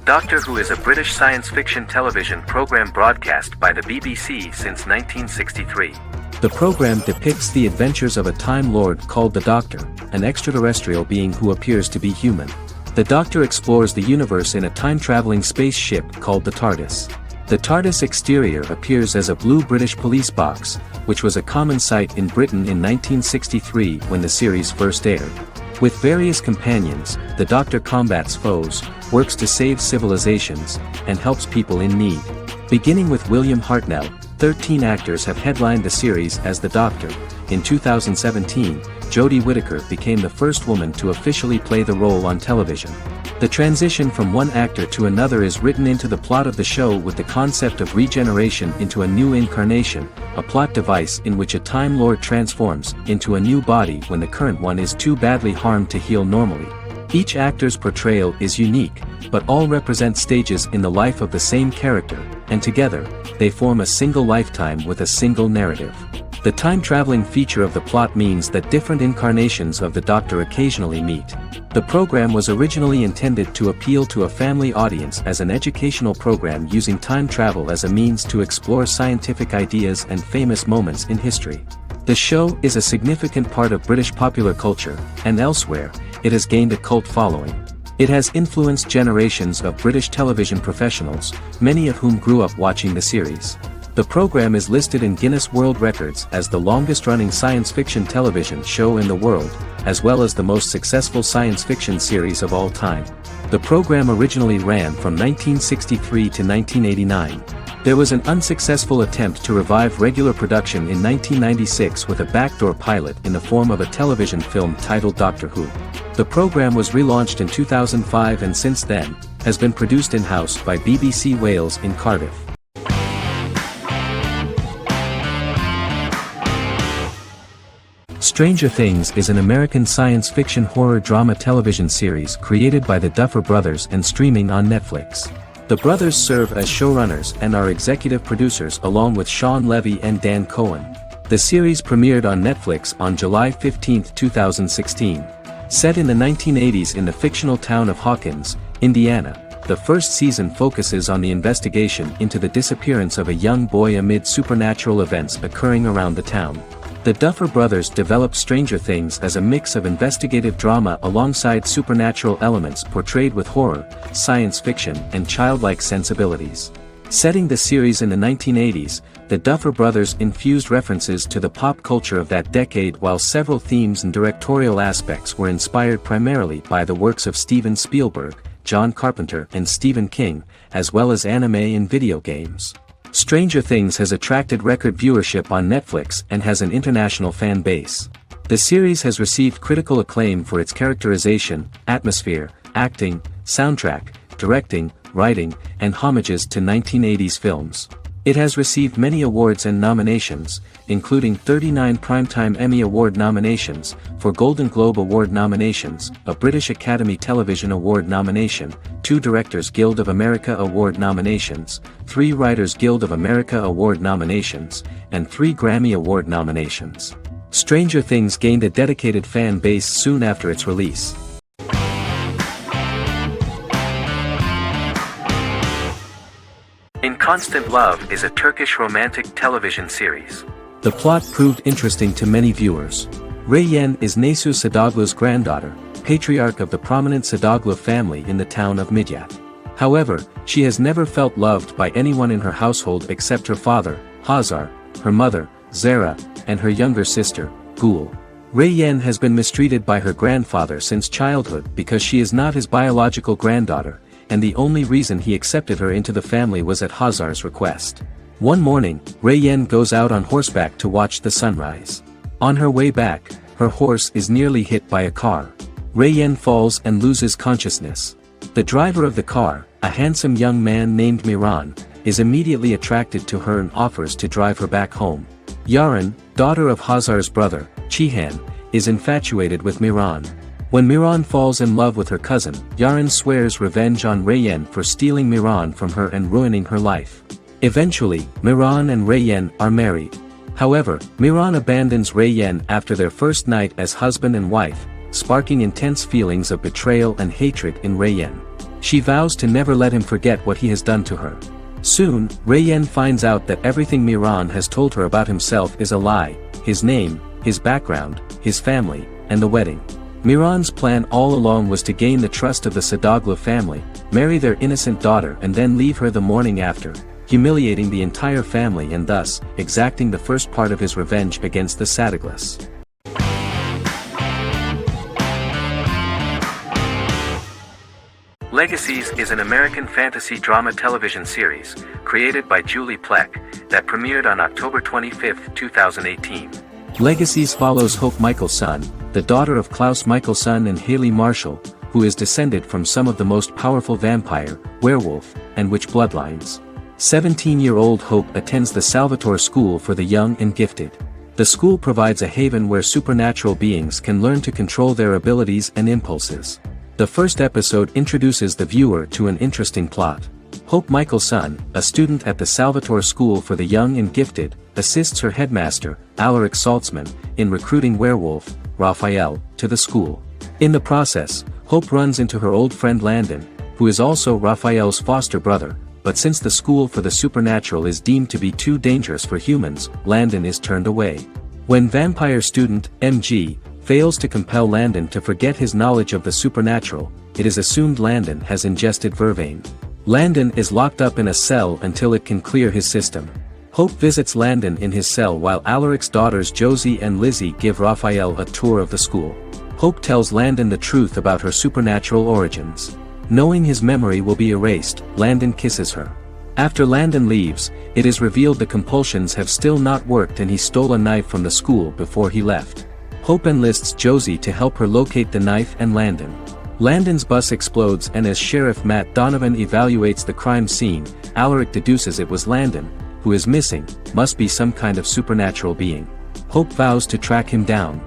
Doctor Who is a British science fiction television program broadcast by the BBC since 1963. The program depicts the adventures of a Time Lord called the Doctor, an extraterrestrial being who appears to be human. The Doctor explores the universe in a time-traveling spaceship called the TARDIS. The TARDIS exterior appears as a blue British police box, which was a common sight in Britain in 1963 when the series first aired. With various companions, the Doctor combats foes, works to save civilizations, and helps people in need. Beginning with William Hartnell, 13 actors have headlined the series as the Doctor. In 2017, Jodie Whittaker became the first woman to officially play the role on television. The transition from one actor to another is written into the plot of the show with the concept of regeneration into a new incarnation, a plot device in which a Time Lord transforms into a new body when the current one is too badly harmed to heal normally. Each actor's portrayal is unique, but all represent stages in the life of the same character, and together, they form a single lifetime with a single narrative. The time-traveling feature of the plot means that different incarnations of the Doctor occasionally meet. The program was originally intended to appeal to a family audience as an educational program using time travel as a means to explore scientific ideas and famous moments in history. The show is a significant part of British popular culture, and elsewhere, it has gained a cult following. It has influenced generations of British television professionals, many of whom grew up watching the series. The program is listed in Guinness World Records as the longest-running science fiction television show in the world, as well as the most successful science fiction series of all time. The program originally ran from 1963 to 1989. There was an unsuccessful attempt to revive regular production in 1996 with a backdoor pilot in the form of a television film titled Doctor Who. The program was relaunched in 2005 and since then, has been produced in-house by BBC Wales in Cardiff. Stranger Things is an American science fiction horror drama television series created by the Duffer Brothers and streaming on Netflix. The brothers serve as showrunners and are executive producers along with Sean Levy and Dan Cohen. The series premiered on Netflix on July 15, 2016. Set in the 1980s in the fictional town of Hawkins, Indiana, the first season focuses on the investigation into the disappearance of a young boy amid supernatural events occurring around the town. The Duffer Brothers developed Stranger Things as a mix of investigative drama alongside supernatural elements portrayed with horror, science fiction, and childlike sensibilities. Setting the series in the 1980s, the Duffer Brothers infused references to the pop culture of that decade while several themes and directorial aspects were inspired primarily by the works of Steven Spielberg, John Carpenter and Stephen King, as well as anime and video games. Stranger Things has attracted record viewership on Netflix and has an international fan base. The series has received critical acclaim for its characterization, atmosphere, acting, soundtrack, directing, writing, and homages to 1980s films. It has received many awards and nominations, including 39 Primetime Emmy Award nominations, 4 Golden Globe Award nominations, a British Academy Television Award nomination, 2 Directors Guild of America Award nominations, 3 Writers Guild of America Award nominations, and 3 Grammy Award nominations. Stranger Things gained a dedicated fan base soon after its release. In Constant Love is a Turkish romantic television series. The plot proved interesting to many viewers. Reyyen is Nesu Sadoglu's granddaughter, patriarch of the prominent Sadoglu family in the town of Midyat. However, she has never felt loved by anyone in her household except her father, Hazar, her mother, Zara, and her younger sister, Gul. Reyyen has been mistreated by her grandfather since childhood because she is not his biological granddaughter, and the only reason he accepted her into the family was at Hazar's request. One morning, Reyyen goes out on horseback to watch the sunrise. On her way back, her horse is nearly hit by a car. Reyyen falls and loses consciousness. The driver of the car, a handsome young man named Miran, is immediately attracted to her and offers to drive her back home. Yaren, daughter of Hazar's brother, Cihan, is infatuated with Miran. When Miran falls in love with her cousin, Yaren swears revenge on Reyyen for stealing Miran from her and ruining her life. Eventually, Miran and Reyyen are married. However, Miran abandons Reyyen after their first night as husband and wife, sparking intense feelings of betrayal and hatred in Reyyen. She vows to never let him forget what he has done to her. Soon, Reyyen finds out that everything Miran has told her about himself is a lie: his name, his background, his family, and the wedding. Miran's plan all along was to gain the trust of the Sadoglu family, marry their innocent daughter and then leave her the morning after, humiliating the entire family and thus, exacting the first part of his revenge against the Sadoglus. Legacies is an American fantasy drama television series, created by Julie Plec, that premiered on October 25, 2018. Legacies follows Hope Michelson, the daughter of Klaus Michelson and Haley Marshall, who is descended from some of the most powerful vampire, werewolf, and witch bloodlines. 17-year-old Hope attends the Salvatore School for the Young and Gifted. The school provides a haven where supernatural beings can learn to control their abilities and impulses. The first episode introduces the viewer to an interesting plot. Hope Michelson, a student at the Salvatore School for the Young and Gifted, assists her headmaster, Alaric Saltzman, in recruiting werewolf, Raphael, to the school. In the process, Hope runs into her old friend Landon, who is also Raphael's foster brother, but since the school for the supernatural is deemed to be too dangerous for humans, Landon is turned away. When vampire student, MG, fails to compel Landon to forget his knowledge of the supernatural, it is assumed Landon has ingested vervain. Landon is locked up in a cell until it can clear his system. Hope visits Landon in his cell while Alaric's daughters Josie and Lizzie give Raphael a tour of the school. Hope tells Landon the truth about her supernatural origins. Knowing his memory will be erased, Landon kisses her. After Landon leaves, it is revealed the compulsions have still not worked and he stole a knife from the school before he left. Hope enlists Josie to help her locate the knife and Landon. Landon's bus explodes and as Sheriff Matt Donovan evaluates the crime scene, Alaric deduces it was Landon, who is missing, must be some kind of supernatural being. Hope vows to track him down.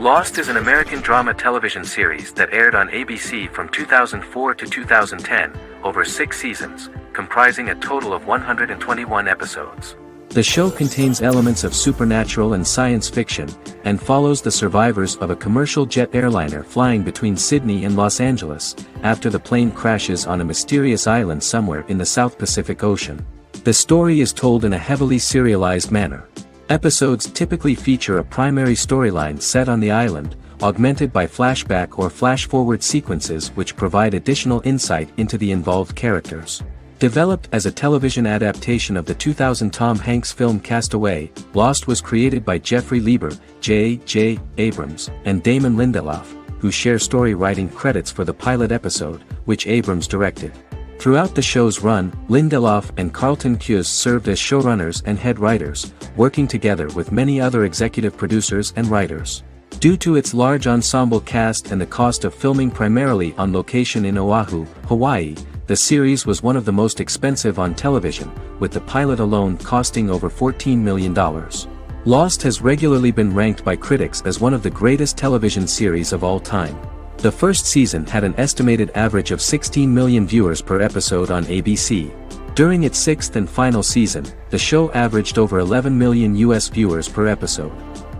Lost is an American drama television series that aired on ABC from 2004 to 2010, over 6 seasons, comprising a total of 121 episodes. The show contains elements of supernatural and science fiction, and follows the survivors of a commercial jet airliner flying between Sydney and Los Angeles, after the plane crashes on a mysterious island somewhere in the South Pacific Ocean. The story is told in a heavily serialized manner. Episodes typically feature a primary storyline set on the island, augmented by flashback or flash-forward sequences which provide additional insight into the involved characters. Developed as a television adaptation of the 2000 Tom Hanks film Castaway, Lost was created by Jeffrey Lieber, J.J. Abrams, and Damon Lindelof, who share story writing credits for the pilot episode, which Abrams directed. Throughout the show's run, Lindelof and Carlton Cuse served as showrunners and head writers, working together with many other executive producers and writers. Due to its large ensemble cast and the cost of filming primarily on location in Oahu, Hawaii, the series was one of the most expensive on television, with the pilot alone costing over $14 million. Lost has regularly been ranked by critics as one of the greatest television series of all time. The first season had an estimated average of 16 million viewers per episode on ABC. During its 6th and final season, the show averaged over 11 million US viewers per episode.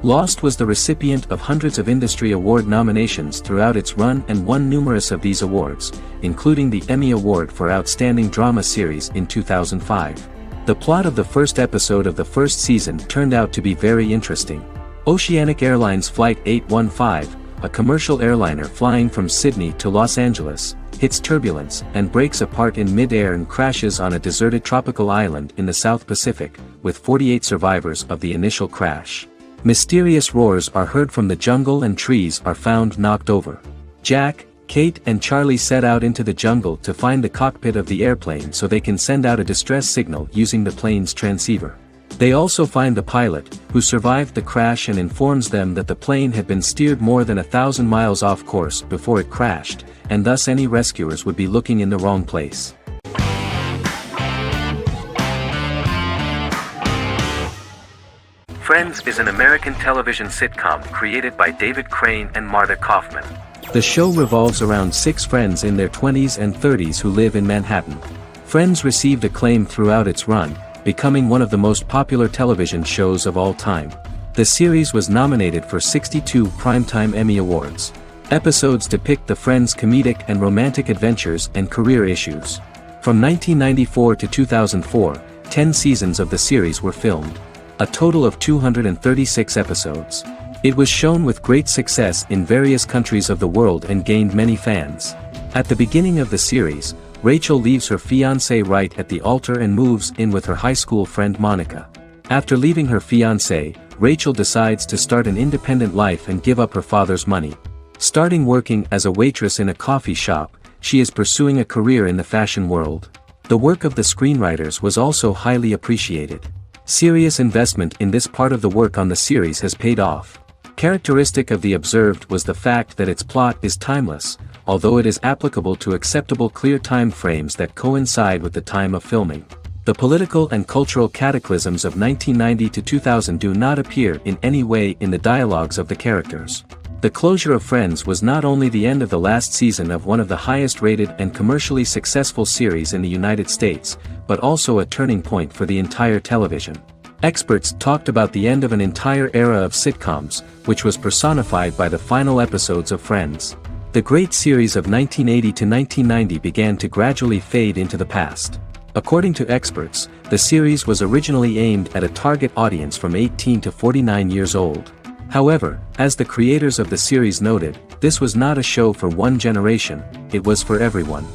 Lost was the recipient of hundreds of industry award nominations throughout its run and won numerous of these awards, including the Emmy Award for Outstanding Drama Series in 2005. The plot of the first episode of the first season turned out to be very interesting. Oceanic Airlines Flight 815, a commercial airliner flying from Sydney to Los Angeles, hits turbulence and breaks apart in mid-air and crashes on a deserted tropical island in the South Pacific, with 48 survivors of the initial crash. Mysterious roars are heard from the jungle and trees are found knocked over. Jack, Kate and Charlie set out into the jungle to find the cockpit of the airplane so they can send out a distress signal using the plane's transceiver. They also find the pilot, who survived the crash and informs them that the plane had been steered more than 1,000 miles off course before it crashed, and thus any rescuers would be looking in the wrong place. Friends is an American television sitcom created by David Crane and Marta Kaufman. The show revolves around 6 friends in their 20s and 30s who live in Manhattan. Friends received acclaim throughout its run, becoming one of the most popular television shows of all time. The series was nominated for 62 Primetime Emmy Awards. Episodes depict the friends' comedic and romantic adventures and career issues. From 1994 to 2004, 10 seasons of the series were filmed. A total of 236 episodes. It was shown with great success in various countries of the world and gained many fans. At the beginning of the series, Rachel leaves her fiancé right at the altar and moves in with her high school friend Monica. After leaving her fiancé, Rachel decides to start an independent life and give up her father's money. Starting working as a waitress in a coffee shop, she is pursuing a career in the fashion world. The work of the screenwriters was also highly appreciated. Serious investment in this part of the work on the series has paid off. Characteristic of The Observed was the fact that its plot is timeless, although it is applicable to acceptable clear time frames that coincide with the time of filming. The political and cultural cataclysms of 1990 to 2000 do not appear in any way in the dialogues of the characters. The closure of Friends was not only the end of the last season of one of the highest-rated and commercially successful series in the United States, but also a turning point for the entire television. Experts talked about the end of an entire era of sitcoms, which was personified by the final episodes of Friends. The great series of 1980 to 1990 began to gradually fade into the past. According to experts, the series was originally aimed at a target audience from 18 to 49 years old. However, as the creators of the series noted, this was not a show for one generation, it was for everyone.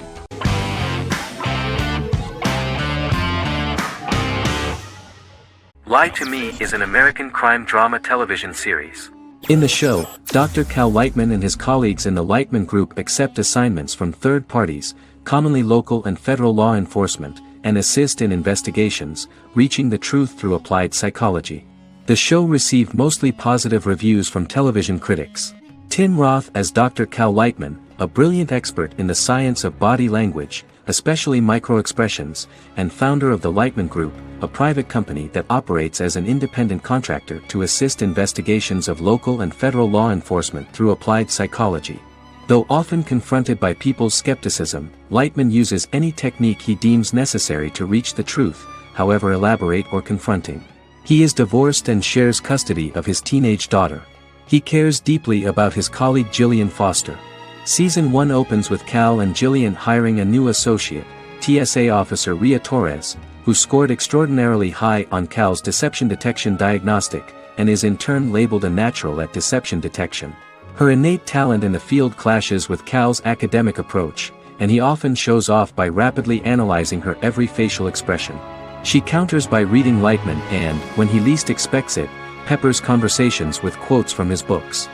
Lie to Me is an American crime drama television series. In the show, Dr. Cal Lightman and his colleagues in the Lightman Group accept assignments from third parties, commonly local and federal law enforcement, and assist in investigations, reaching the truth through applied psychology. The show received mostly positive reviews from television critics. Tim Roth as Dr. Cal Lightman, a brilliant expert in the science of body language, especially microexpressions, and founder of the Lightman Group, a private company that operates as an independent contractor to assist investigations of local and federal law enforcement through applied psychology. Though often confronted by people's skepticism, Lightman uses any technique he deems necessary to reach the truth, however elaborate or confronting. He is divorced and shares custody of his teenage daughter. He cares deeply about his colleague Gillian Foster. Season 1 opens with Cal and Gillian hiring a new associate, TSA officer Rhea Torres, who scored extraordinarily high on Cal's deception detection diagnostic, and is in turn labeled a natural at deception detection. Her innate talent in the field clashes with Cal's academic approach, and he often shows off by rapidly analyzing her every facial expression. She counters by reading Lightman and, when he least expects it, peppers conversations with quotes from his books.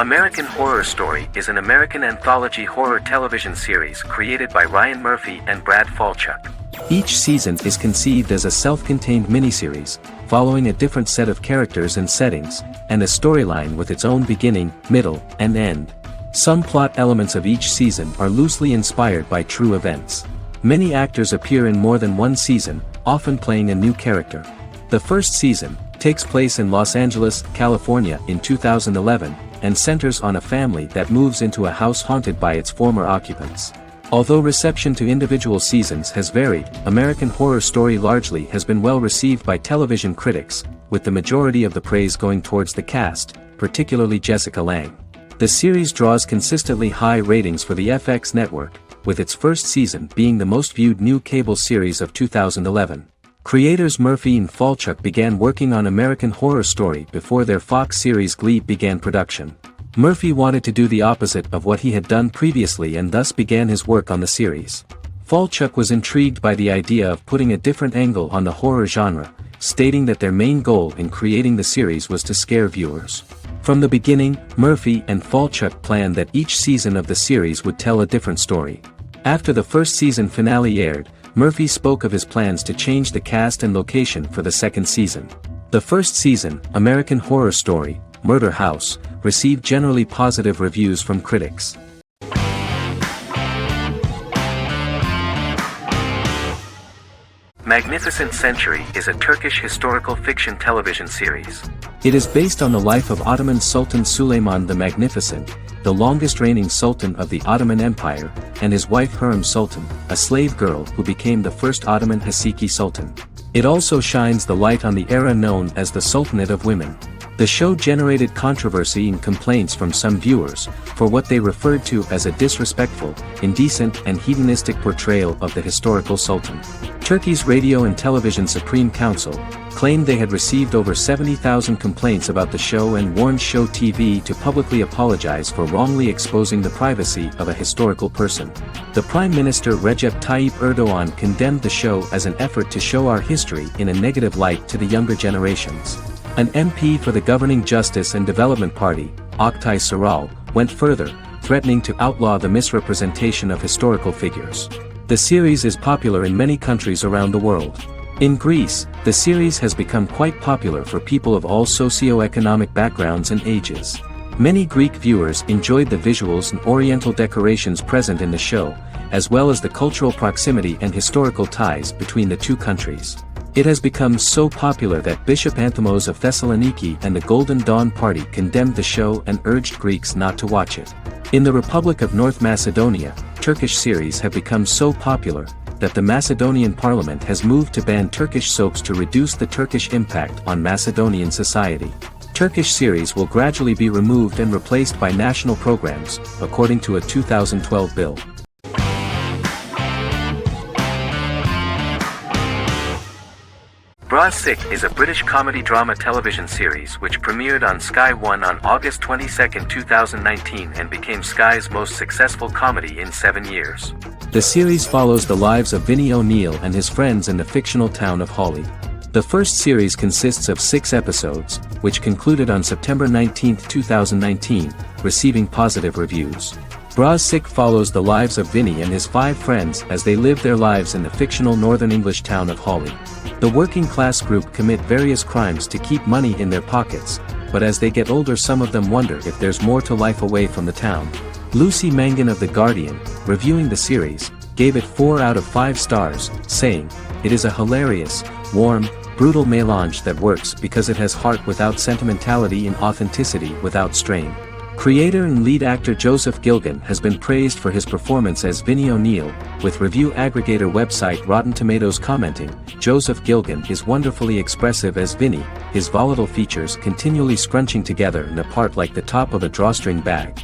American Horror Story is an American anthology horror television series created by Ryan Murphy and Brad Falchuk. Each season is conceived as a self-contained miniseries, following a different set of characters and settings, and a storyline with its own beginning, middle, and end. Some plot elements of each season are loosely inspired by true events. Many actors appear in more than one season, often playing a new character. The first season takes place in Los Angeles, California in 2011, and centers on a family that moves into a house haunted by its former occupants. Although reception to individual seasons has varied, American Horror Story largely has been well received by television critics, with the majority of the praise going towards the cast, particularly Jessica Lange. The series draws consistently high ratings for the FX network, with its first season being the most viewed new cable series of 2011. Creators Murphy and Falchuk began working on American Horror Story before their Fox series Glee began production. Murphy wanted to do the opposite of what he had done previously and thus began his work on the series. Falchuk was intrigued by the idea of putting a different angle on the horror genre, stating that their main goal in creating the series was to scare viewers. From the beginning, Murphy and Falchuk planned that each season of the series would tell a different story. After the first season finale aired, Murphy spoke of his plans to change the cast and location for the second season. The first season, American Horror Story, Murder House, received generally positive reviews from critics. Magnificent Century is a Turkish historical fiction television series. It is based on the life of Ottoman Sultan Süleyman the Magnificent, the longest reigning sultan of the Ottoman Empire, and his wife Hürrem Sultan, a slave girl who became the first Ottoman Haseki Sultan. It also shines the light on the era known as the Sultanate of Women. The show generated controversy and complaints from some viewers, for what they referred to as a disrespectful, indecent and hedonistic portrayal of the historical sultan. Turkey's Radio and Television Supreme Council claimed they had received over 70,000 complaints about the show and warned Show TV to publicly apologize for wrongly exposing the privacy of a historical person. The Prime Minister Recep Tayyip Erdogan condemned the show as an effort to show our history in a negative light to the younger generations. An MP for the governing Justice and Development Party, Oktay Saral, went further, threatening to outlaw the misrepresentation of historical figures. The series is popular in many countries around the world. In Greece, the series has become quite popular for people of all socio-economic backgrounds and ages. Many Greek viewers enjoyed the visuals and oriental decorations present in the show, as well as the cultural proximity and historical ties between the two countries. It has become so popular that Bishop Anthimos of Thessaloniki and the Golden Dawn Party condemned the show and urged Greeks not to watch it. In the Republic of North Macedonia, Turkish series have become so popular that the Macedonian parliament has moved to ban Turkish soaps to reduce the Turkish impact on Macedonian society. Turkish series will gradually be removed and replaced by national programs, according to a 2012 bill. Bra Sick is a British comedy drama television series which premiered on Sky One on August 22, 2019 and became Sky's most successful comedy in 7 years. The series follows the lives of Vinnie O'Neill and his friends in the fictional town of Hawley. The first series consists of 6 episodes, which concluded on September 19, 2019, receiving positive reviews. Braz Sick follows the lives of Vinnie and his 5 friends as they live their lives in the fictional Northern English town of Hawley. The working class group commit various crimes to keep money in their pockets, but as they get older some of them wonder if there's more to life away from the town. Lucy Mangan of The Guardian, reviewing the series, gave it 4 out of 5 stars, saying, "It is a hilarious, warm, brutal melange that works because it has heart without sentimentality and authenticity without strain." Creator and lead actor Joseph Gilgun has been praised for his performance as Vinnie O'Neill, with review aggregator website Rotten Tomatoes commenting, "Joseph Gilgun is wonderfully expressive as Vinnie, his volatile features continually scrunching together and apart like the top of a drawstring bag.